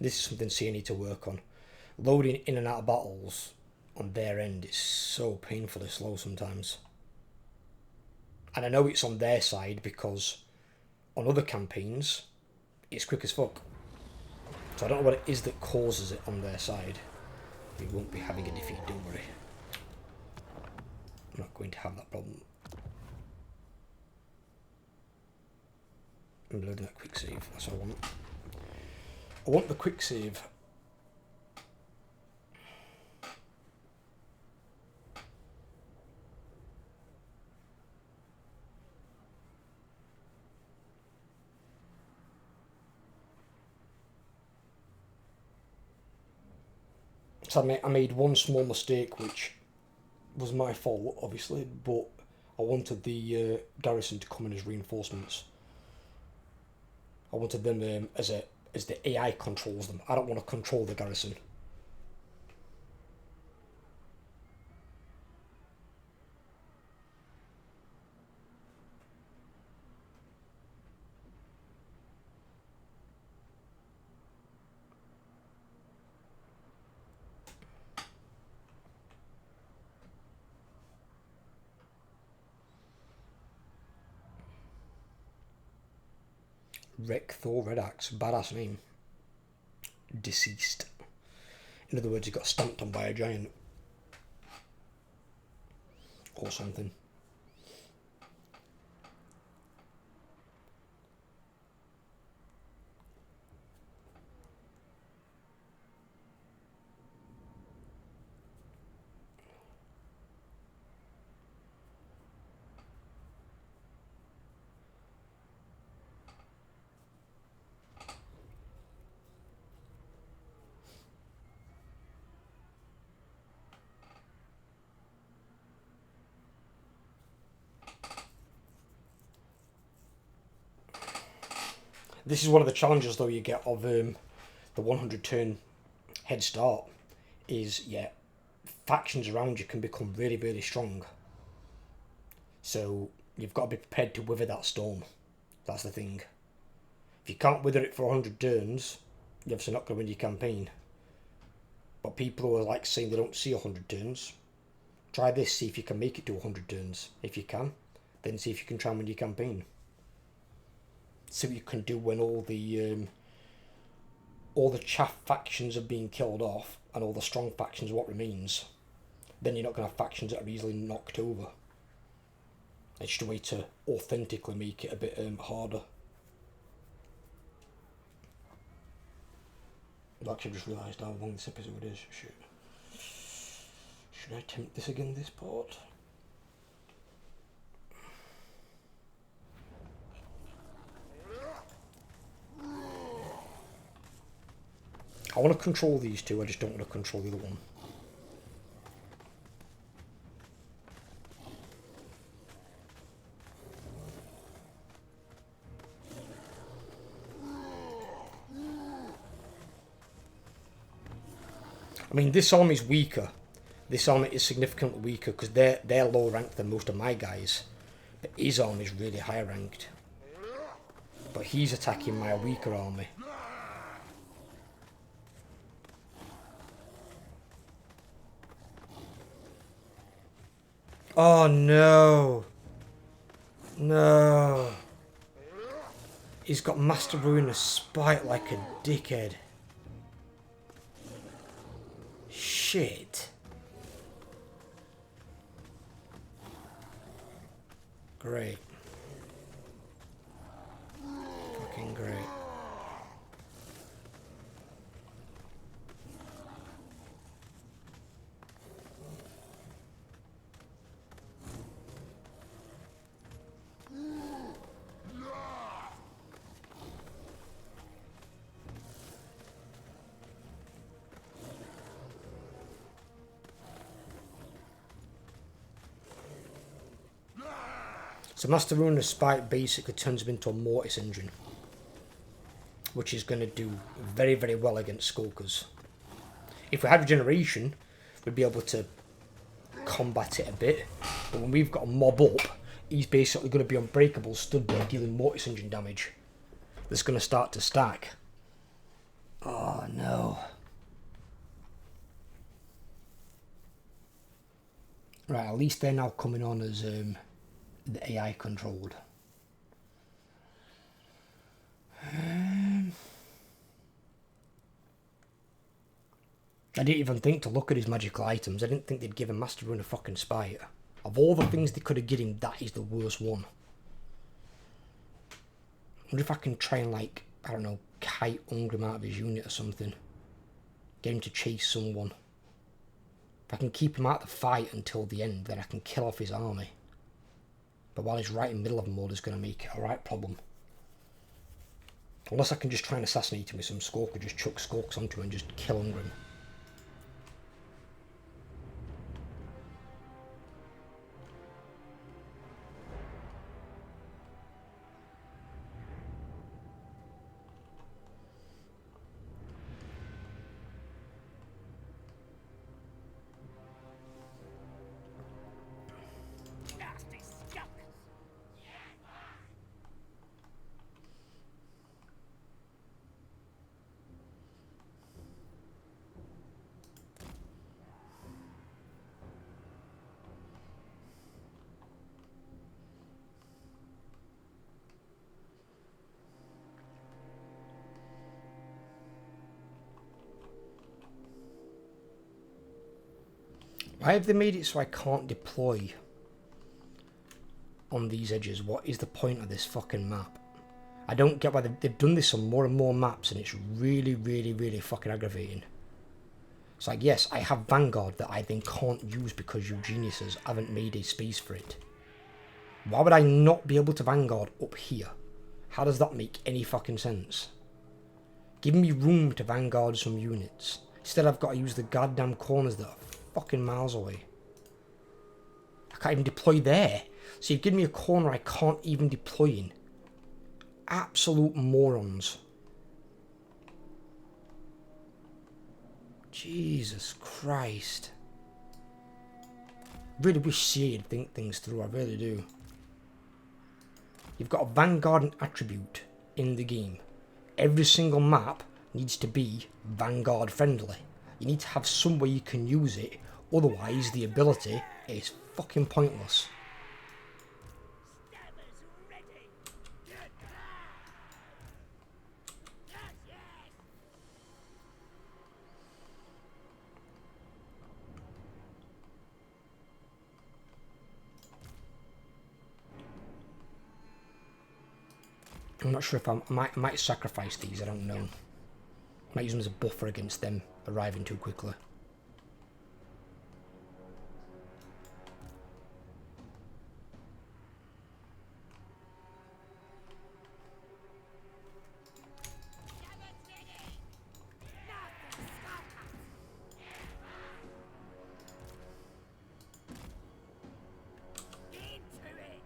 This is something C need to work on. Loading in and out of battles on their end is so painfully slow sometimes. And I know it's on their side because on other campaigns, it's quick as fuck. So I don't know what it is that causes it on their side. We won't be having a defeat, don't worry. I'm not going to have that problem. I'm loading that quick save, that's what I want. I want the quick save. So I made one small mistake, which was my fault, obviously, but I wanted the garrison to come in as reinforcements. I wanted them as the AI controls them. I don't want to control the garrison. Rick Thor Red Axe, badass name. Deceased. In other words, he got stamped on by a giant. Or something. This is one of the challenges though you get of the 100 turn head start is, yeah, factions around you can become really, really strong. So you've got to be prepared to wither that storm. That's the thing. If you can't wither it for 100 turns, you're obviously not going to win your campaign. But people who are like saying they don't see 100 turns, try this, see if you can make it to 100 turns. If you can, then see if you can try and win your campaign. See what you can do when all the chaff factions are being killed off and all the strong factions are what remains. Then you're not going to have factions that are easily knocked over. It's just a way to authentically make it a bit harder. I've actually just realised how long this episode is. Should I attempt this again, this part? I want to control these two, I just don't want to control the other one. I mean, this army is weaker. This army is significantly weaker because they're lower ranked than most of my guys. But his army is really high ranked. But he's attacking my weaker army. Oh no! No! He's got Master Ruiner Spite like a dickhead. Shit. Great. Fucking great. So Master Ruiner Spike basically turns him into a Mortis engine, which is going to do very, very well against Skulkers. If we had regeneration, we'd be able to combat it a bit, but when we've got a mob up, he's basically going to be unbreakable, stood there dealing Mortis engine damage. That's going to start to stack. Oh no. Right, at least they're now coming on as the AI controlled. I didn't even think to look at his magical items. I didn't think they'd give him Master Rune a fucking Spite. Of all the things they could have given him, that is the worst one. I wonder if I can try and, like, I don't know, kite Ungrim out of his unit or something. Get him to chase someone. If I can keep him out of the fight until the end, then I can kill off his army. But while he's right in the middle of them all, it's going to make it a right problem. Unless I can just try and assassinate him with some Skulk, or just chuck Skulks onto him and just kill Ungrim. Why have they made it so I can't deploy on these edges? What is the point of this fucking map? I don't get why they've done this on more and more maps, and it's really, really, really fucking aggravating. It's like, yes, I have Vanguard that I then can't use because you geniuses haven't made a space for it. Why would I not be able to Vanguard up here? How does that make any fucking sense? Give me room to Vanguard some units. Instead I've got to use the goddamn corners that are fucking miles away. I can't even deploy there. So you've given me a corner I can't even deploy in. absolute morons. Jesus Christ. Really wish CA would think things through, I really do. You've got a Vanguard attribute in the game. Every single map needs to be Vanguard friendly. You need to have some way you can use it, otherwise the ability is fucking pointless. Stabbers ready. Good plan. Yes, yes. I'm not sure if I might sacrifice these, I don't know. Might use them as a buffer against them arriving too quickly. Stabbers ready. Now for the skull. Into it.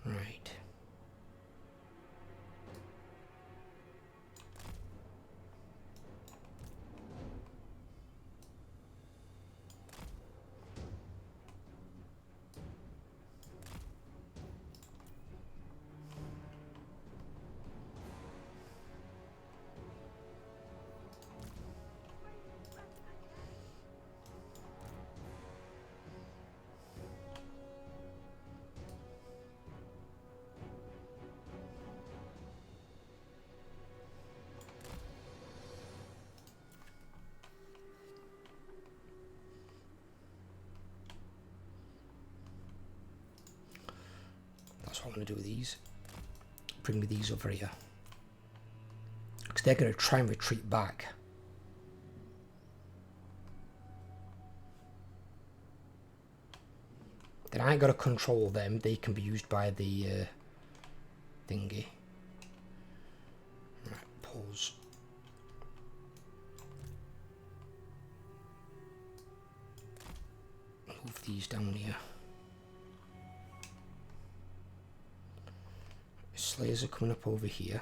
Right. That's what I'm going to do with these. Bring me these over here. Because they're going to try and retreat back. Then I ain't got to control them. They can be used by the thingy. Right, pause. Move these down here. Slayers are coming up over here.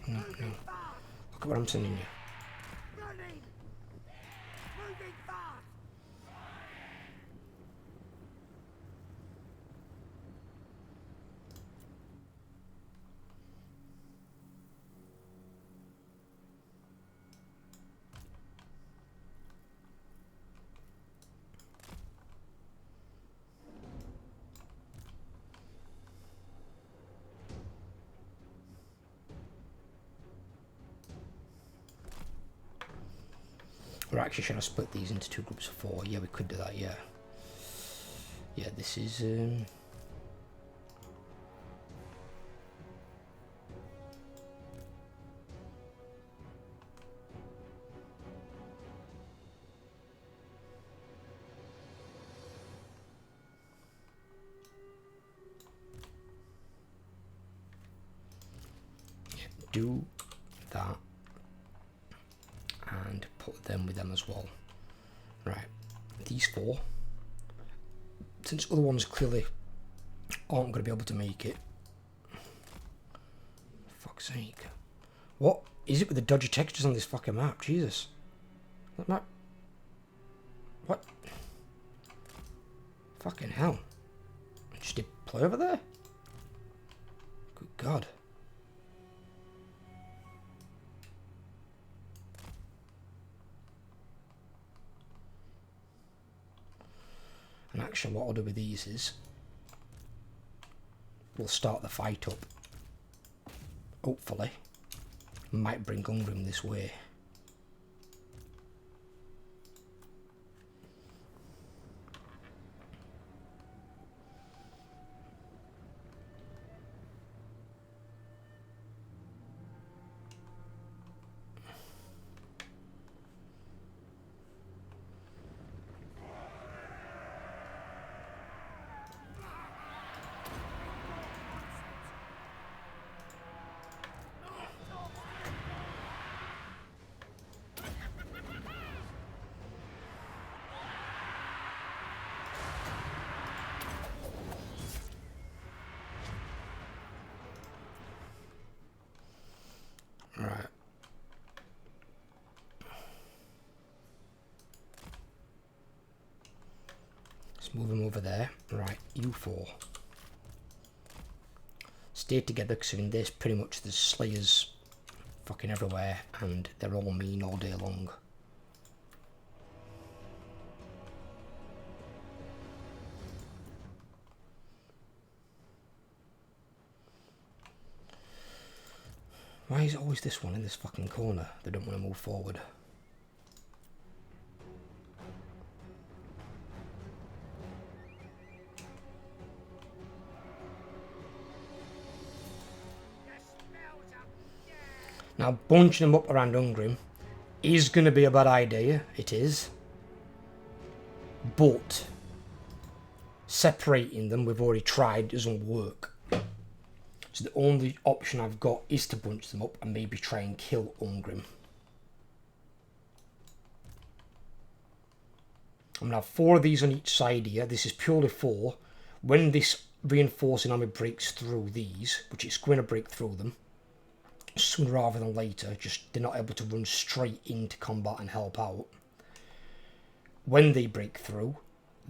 No. Look at what I'm sending you. Running. Moving fast. Or actually, should I split these into two groups of four? Yeah, we could do that, yeah. Yeah, this is... do that and put them with them as well. Right, these four, since other ones clearly aren't going to be able to make it. Fuck's sake. What is it with the dodgy textures on this fucking map? Jesus. That map... What? Fucking hell. Just did play over there? Good God. And actually what I'll do with these is we'll start the fight up. Hopefully. Might bring Gungrim this way. Let's move them over there. Right, you four. Stay together, because in this, pretty much there's slayers fucking everywhere, and they're all mean all day long. Why is it always this one in this fucking corner? They don't want to move forward. Now, bunching them up around Ungrim is going to be a bad idea. It is. But separating them, we've already tried, doesn't work. So the only option I've got is to bunch them up and maybe try and kill Ungrim. I'm going to have 4 of these on each side here. This is purely for when this reinforcing army breaks through these, which it's going to break through them, sooner rather than later, just they're not able to run straight into combat and help out. When they break through,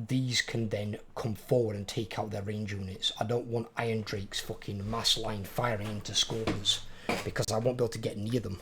these can then come forward and take out their range units. I don't want Iron Drake's fucking mass line firing into Scorpions, because I won't be able to get near them.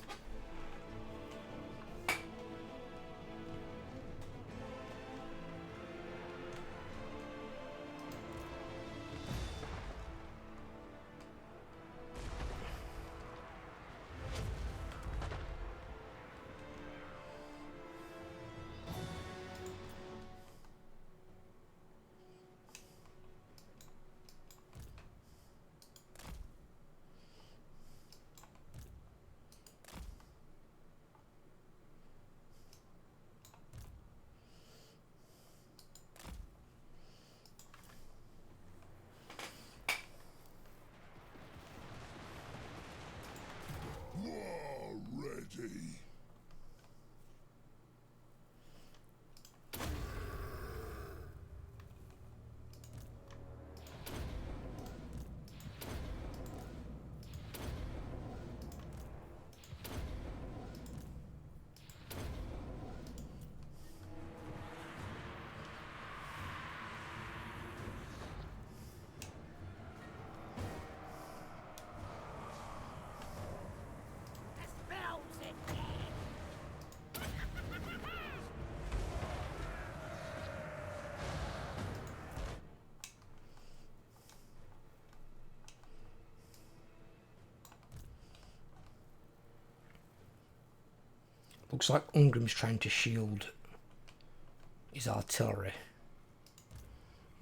Looks like Ungrim's trying to shield his artillery.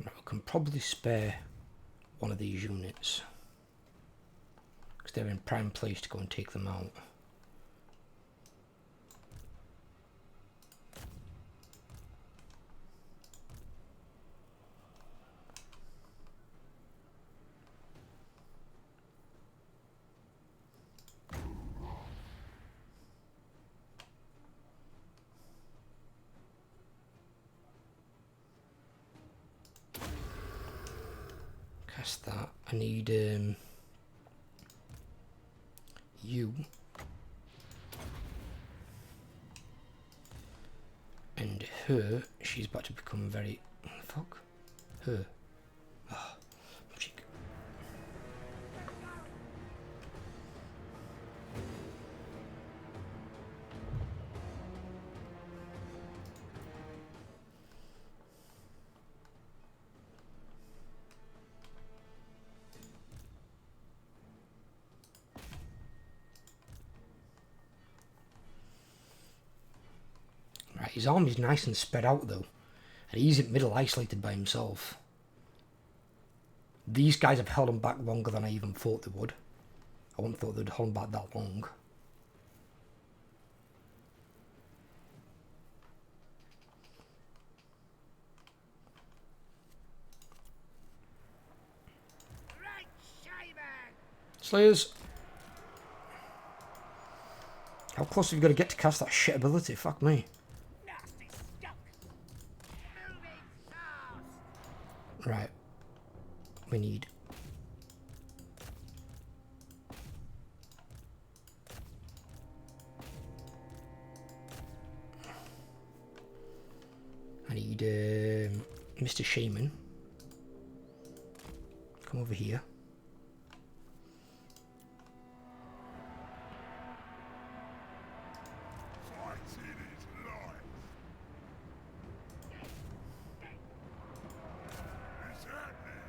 Now, I can probably spare one of these units, because they're in prime place to go and take them out. Cast that. I need you and her. She's about to become very fuck her. Oh, she... Right, his army's nice and spread out though, and he's in middle isolated by himself. These guys have held him back longer than I even thought they would. I wouldn't have thought they'd hold him back that long. Slayers! How close have you got to get to cast that shit ability? Fuck me. Right. We need... I need Mr. Shaman. Come over here. Fighting is life. It's happening.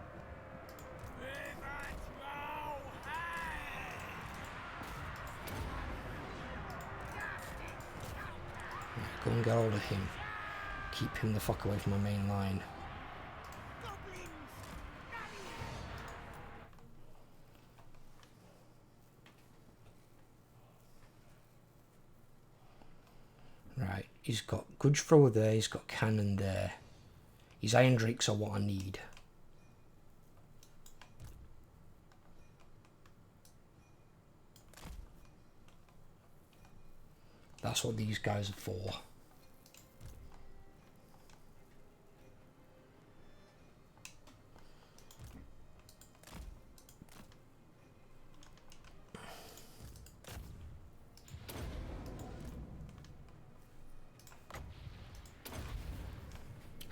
Go and get hold of him. Keep him the fuck away from my main line. Right, he's got Gudge Thrower there, he's got Cannon there. His Iron Drakes are what I need. That's what these guys are for.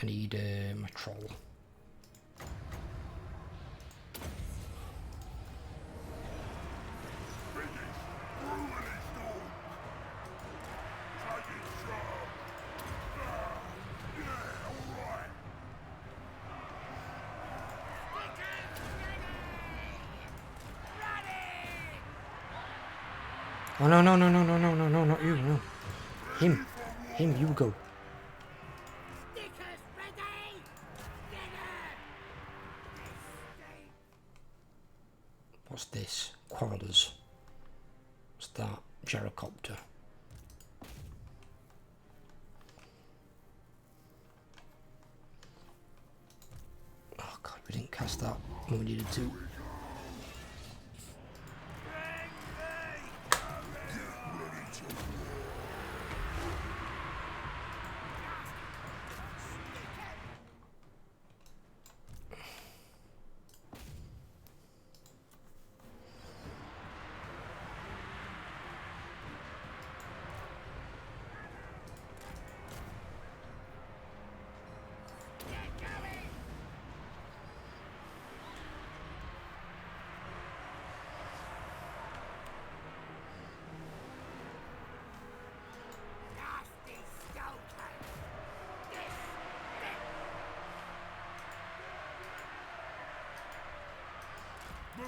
I need my troll. Oh no, no, no, no, no, no, no, no, not you, no. Him, you go. Stickers ready! Dinner! What's this? Quarrelers. What's that? Gyrocopter. Oh god, we didn't cast that when we needed to.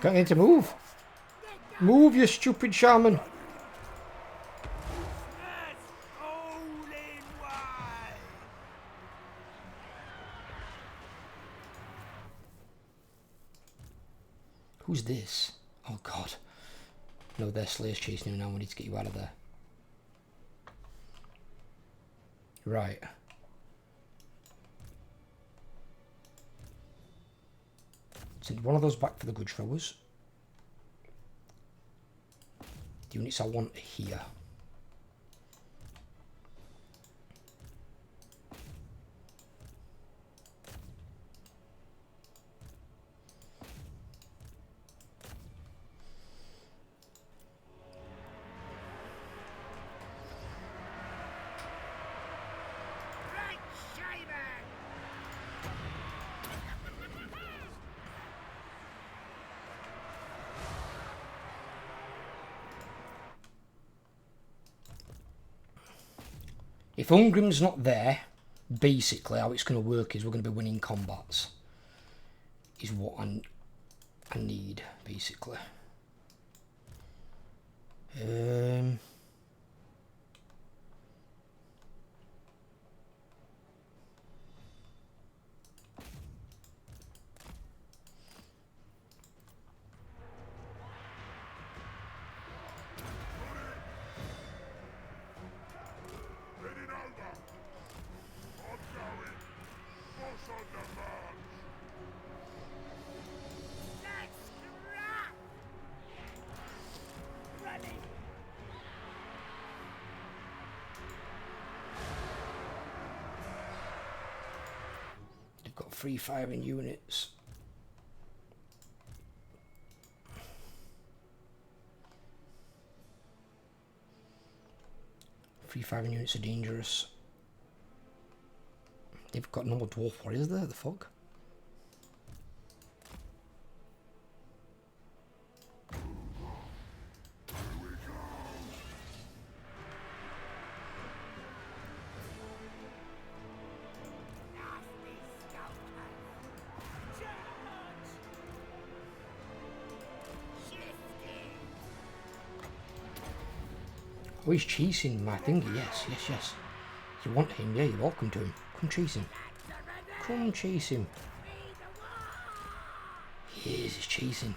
Can't get to move. Move, you stupid shaman. Who's this? Oh god. No, they're Slayers chasing you now. We need to get you out of there. Right. Send one of those back for the Gudge Throwers. The units I want are here. If Ungrim's not there, basically how it's going to work is we're going to be winning combats. Is what I need, basically. They've got 3 firing units. Free firing units are dangerous. They've got normal dwarf warriors there, the fuck? Oh, he's chasing my thingy. Yes, yes, yes. You want him? Yeah, you're welcome to him. Come chase him. Come chase him. He is, he's chasing.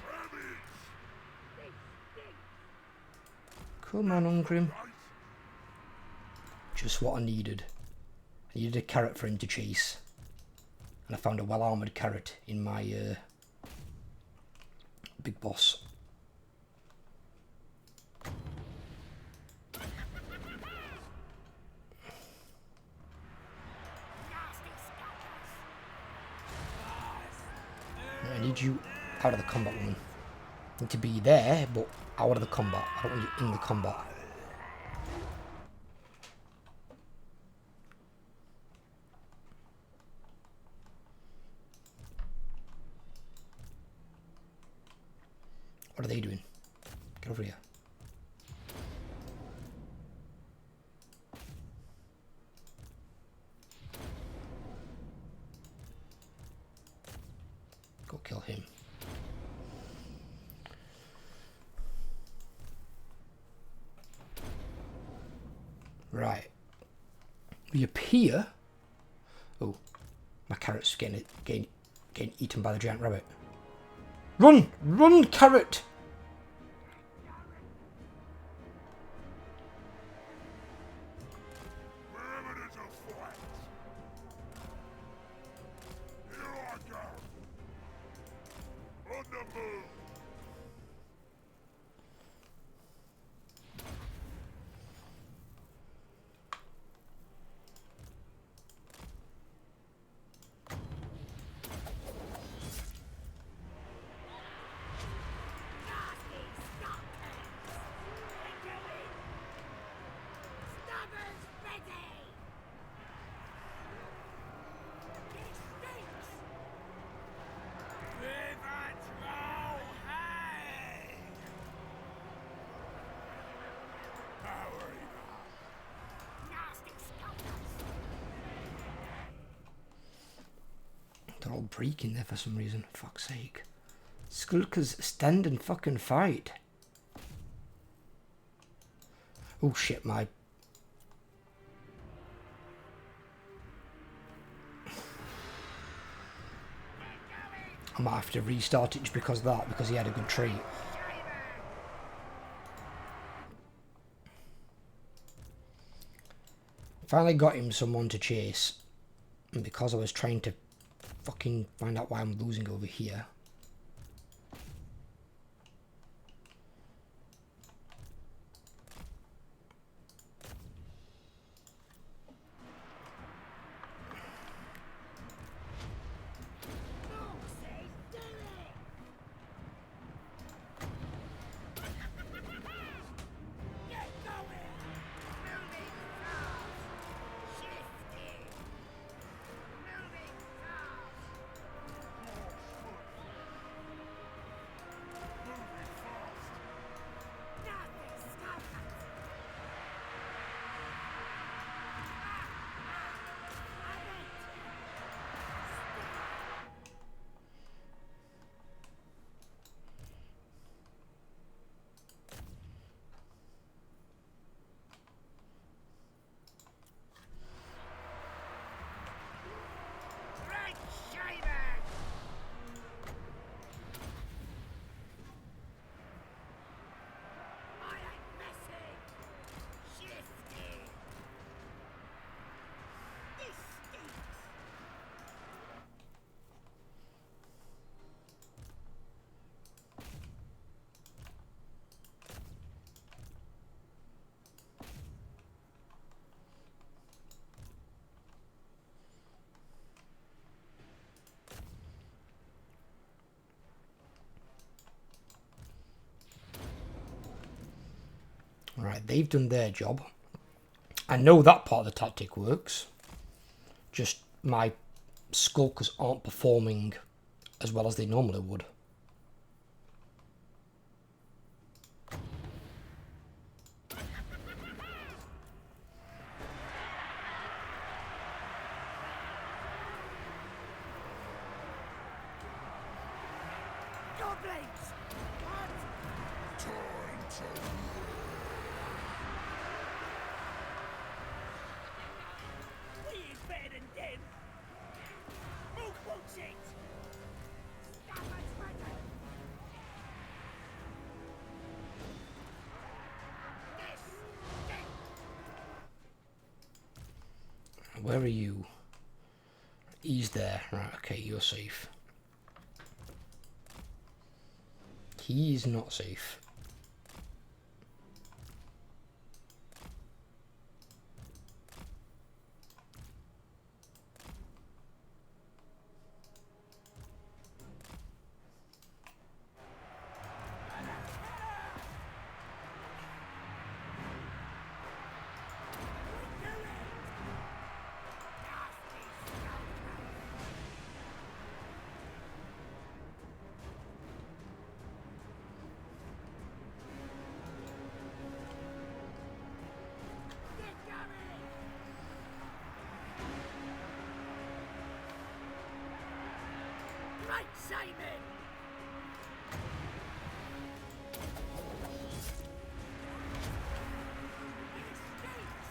Come on, Ungrim. Just what I needed. I needed a carrot for him to chase. And I found a well-armoured carrot in my big boss. I need you out of the combat, woman. You need to be there, but out of the combat. I don't want you in the combat. What are they doing? Get over here. Go kill him. Right. We appear. Oh, my carrot's getting eaten by the giant rabbit. Run! Run, carrot! Wherever there's a fight, here I go. On the move. Stubborn's ready! He stinks! Pivot roll hay! Hurry Nasty skulkers! They're all breaking there for some reason. Fuck's sake. Skulkers, stand and fucking fight. Oh shit, my... I might have to restart it just because of that, because he had a good trait. Finally got him someone to chase. And because I was trying to fucking find out why I'm losing over here. Right, they've done their job. I know that part of the tactic works. Just my skulkers aren't performing as well as they normally would. Goblins! What? Time to We is better than them! Move bullshit! Stabbers ready! This! Where are you? He's there. Right, okay, you're safe. He's not safe. Get going! Right, Simon! It stinks!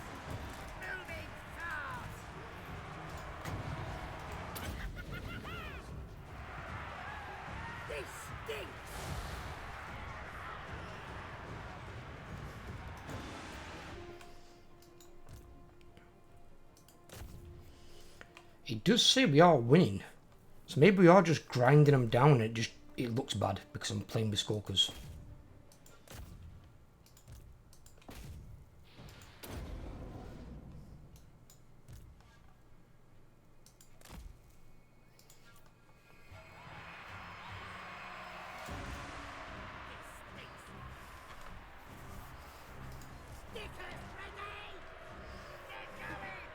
Moving fast! This stinks! It does say we are winning. So maybe we are just grinding them down and it looks bad because I'm playing with skulkers. Stickers ready! Get going!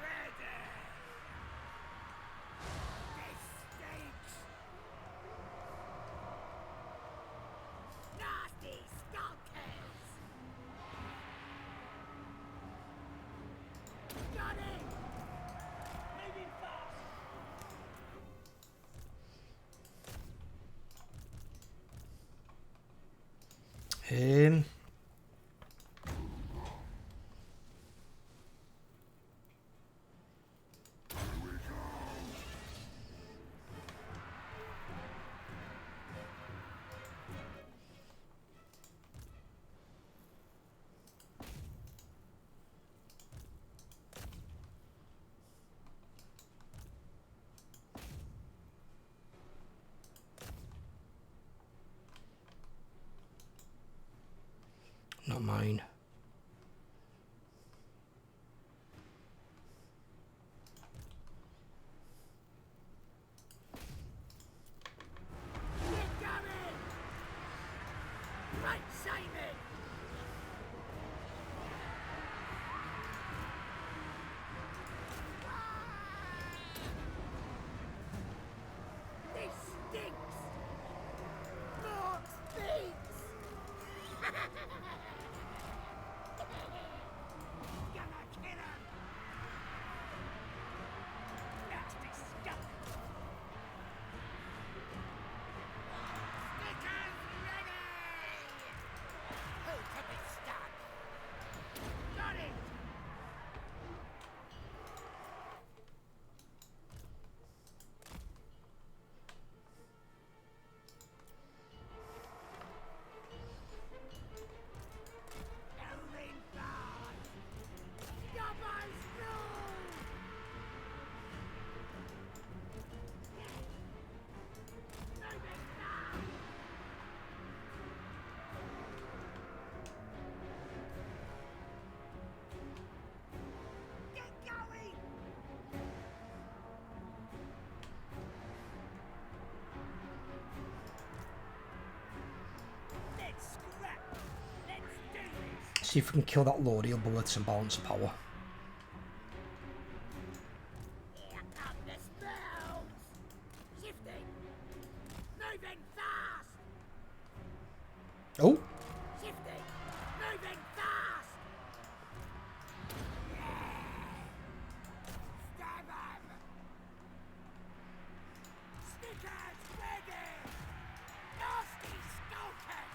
Ready! This stinks! Nasty skulkers! Got it! Moving fast! Not mine. Get going! Right, Simon! This stinks! More stinks! See if we can kill that lord, he'll be worth some balance of power. Here come the spells! Shifting! Moving fast! Oh! Shifting! Moving fast! Stab him! Stickers ready! Nasty skulkers!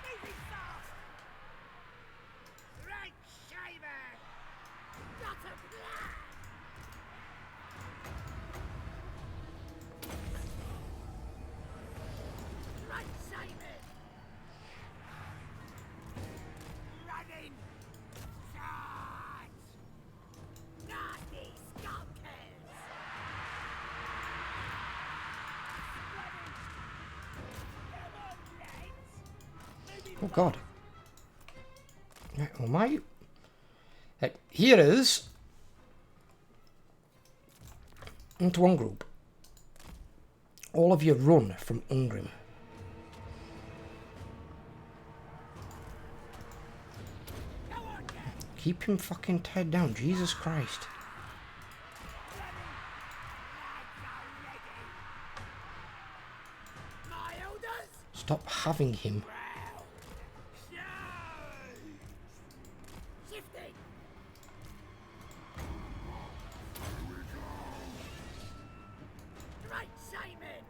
Moving fast! Right shaver! Got a plan! Right Simon! Running! Charge! Nasty skulkers! Come on, lads! Oh god. Right, oh my. Right, here is into one group. All of you run from Ungrim. Keep him fucking tied down, Jesus Christ. My orders! Stop having him. Shifting! Right Simon!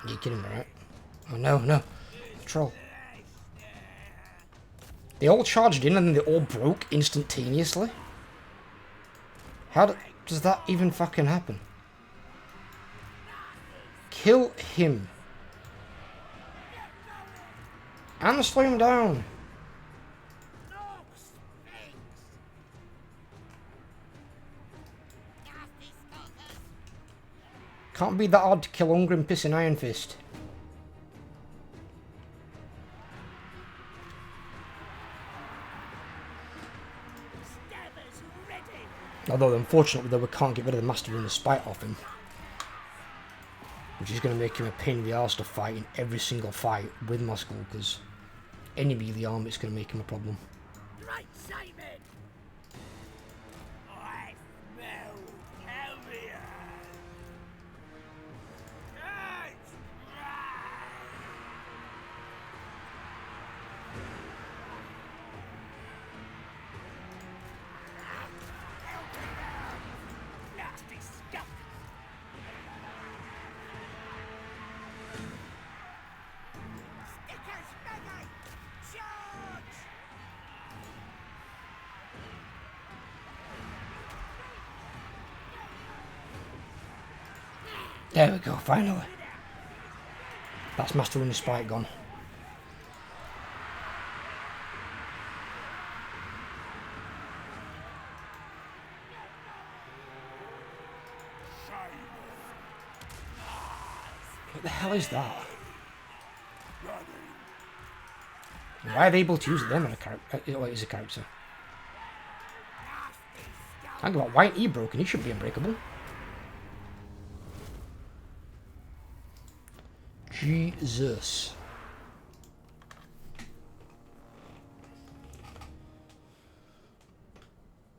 You're kidding me, right? Oh no, no. Troll. They all charged in and then they all broke instantaneously? How does that even fucking happen? Kill him. And slow him down. No Sphinx! Nasty skulkers! Can't be that hard to kill Ungrim pissing Iron Fist. Stabbers ready! Although, unfortunately, though, we can't get rid of the Master in the Spite off him. Which is going to make him a pain in the arse to fight in every single fight with my skull, because any melee arm is going to make him a problem. Right Simon! I smell carrion! Right! Nasty stuff! Stickers ready! Charge! There we go, finally. That's Master in the Spite gone. What the hell is that? Why are they able to use them in a character? As a character. Hang on, why ain't he broken? He should be unbreakable. Jesus.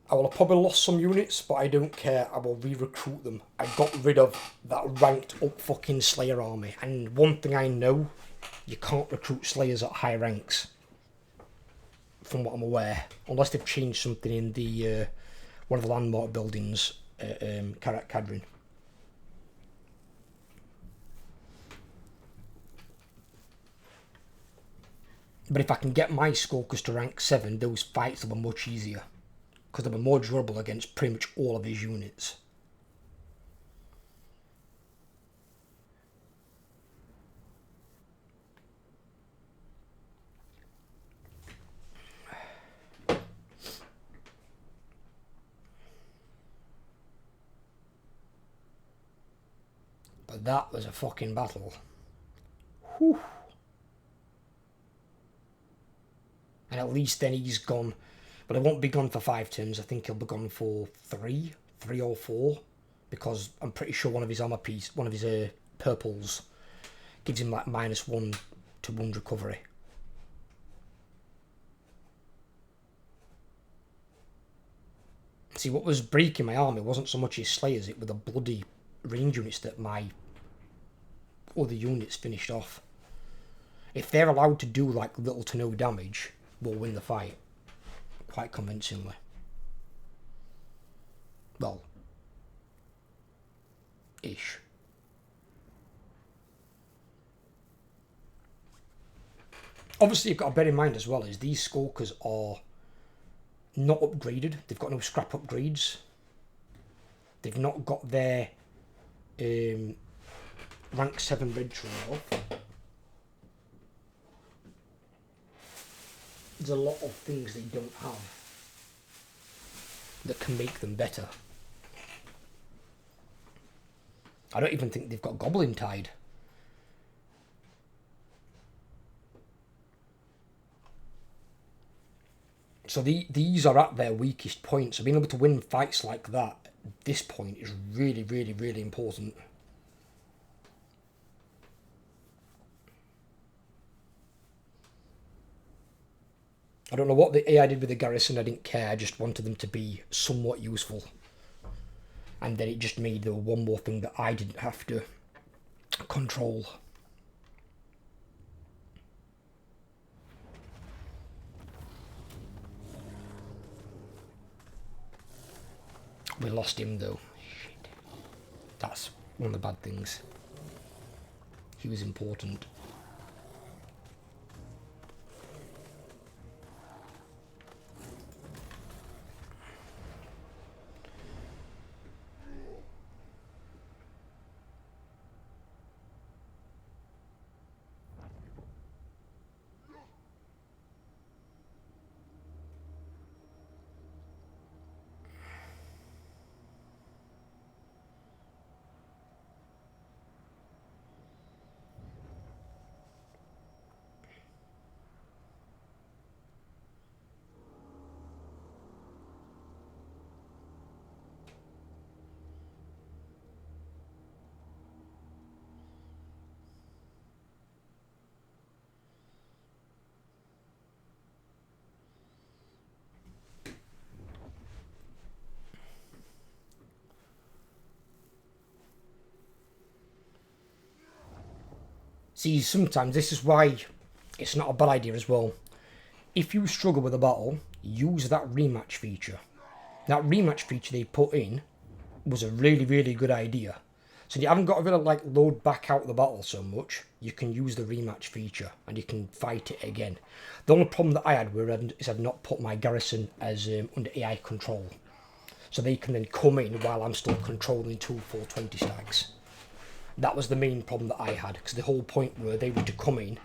I will have probably lost some units, but I don't care. I will re-recruit them. I got rid of that ranked up fucking Slayer army. And one thing I know, you can't recruit Slayers at high ranks. From what I'm aware. Unless they've changed something in the one of the landmark buildings at Karak Kadrin. But if I can get my Skulkers to rank 7, those fights will be much easier. Because they'll be more durable against pretty much all of his units. But that was a fucking battle. Whew. And at least then he's gone. But he won't be gone for 5 turns. I think he'll be gone for 3 or 4. Because I'm pretty sure one of his armor piece, one of his purples, gives him like -1 to 1 recovery. See, what was breaking my army wasn't so much his slayers, it were the bloody range units that my other units finished off. If they're allowed to do like little to no damage, we'll win the fight quite convincingly. Well, ish. Obviously, you've got to bear in mind as well is these skulkers are not upgraded. They've got no scrap upgrades. They've not got their rank 7 red trim off. There's a lot of things they don't have that can make them better. I don't even think they've got Goblin Tide. So these are at their weakest point. So being able to win fights like that at this point is really, really, really important. I don't know what the AI did with the garrison. I didn't care. I just wanted them to be somewhat useful. And then it just made there one more thing that I didn't have to control. We lost him though. Shit. That's one of the bad things. He was important. See, sometimes this is why it's not a bad idea as well. If you struggle with a battle, use that rematch feature. That rematch feature they put in was a really, really good idea. So you haven't got to really like load back out the battle so much. You can use the rematch feature and you can fight it again. The only problem that I had is I'd not put my garrison as under AI control. So they can then come in while I'm still controlling 2 420 stacks. That was the main problem that I had, because the whole point were they were to come in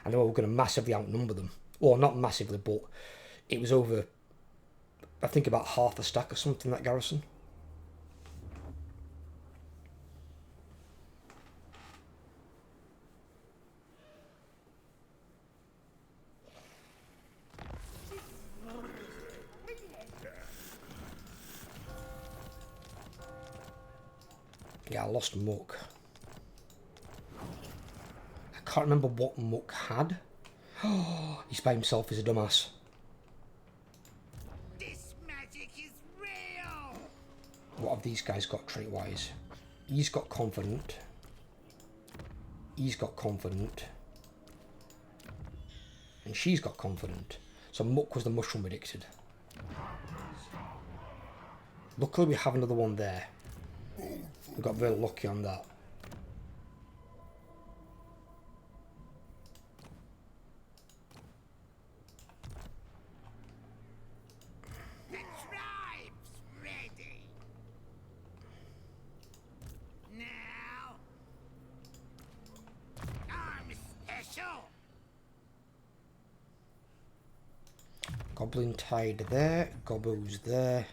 and they were going to massively outnumber them. Well, not massively, but it was over, I think, about half a stack or something, that garrison. Yeah, I lost Muck. I can't remember what Muck had. Oh, he's by himself, he's a dumbass. This magic is real. What have these guys got trait-wise? He's got confident. He's got confident. And she's got confident. So Muck was the mushroom addicted. Luckily we have another one there. We got very lucky on that. The tribe's ready. Now, I'm special. Goblin Tide there, Gobbo's there.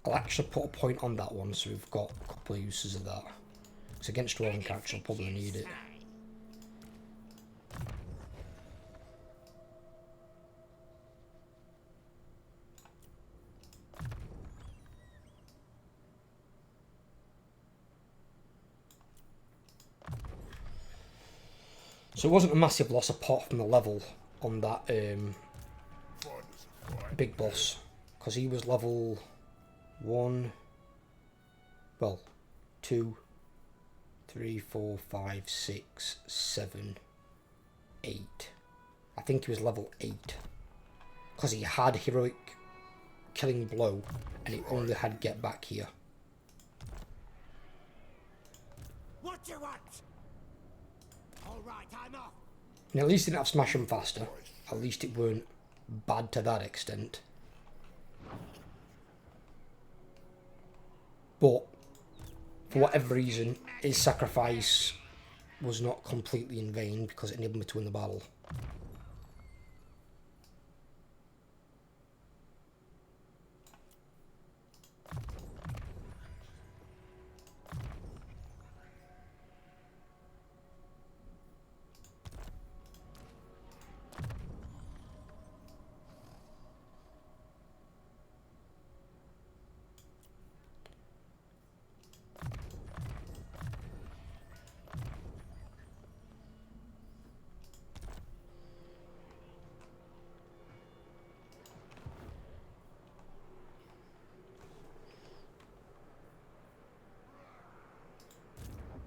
I'll actually put a point on that one, so we've got a couple of uses of that. It's against rolling catch, I'll probably need it. So it wasn't a massive loss apart from the level on that big boss, because he was level 1, well, 2, 3, 4, 5, 6, 7, 8. I think he was level 8, because he had heroic killing blow and he only had get back here. What you want? All right, I'm off. And at least he didn't have smash him faster. At least it weren't bad to that extent. But for whatever reason, his sacrifice was not completely in vain because it enabled me to win the battle.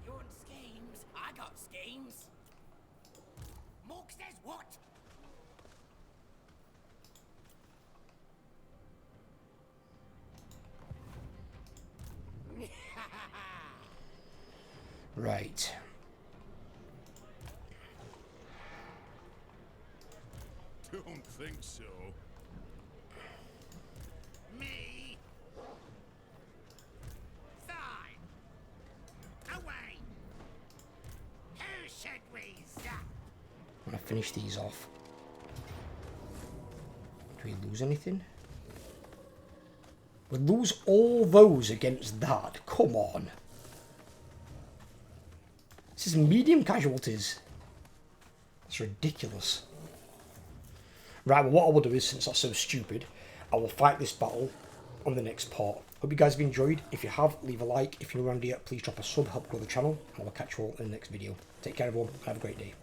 You want schemes? I got schemes. Morg says what? Right. Don't think so. Me? Fine. Away. Who should we zap? I'm gonna finish these off. Do we lose anything? We lose all those against that. Come on. This is medium casualties. It's ridiculous. Right, well, what I will do is, since that's so stupid, I will fight this battle on the next part. Hope you guys have enjoyed. If you have, leave a like. If you're new around here, please drop a sub, help grow the channel. And I will catch you all in the next video. Take care, everyone. Have a great day.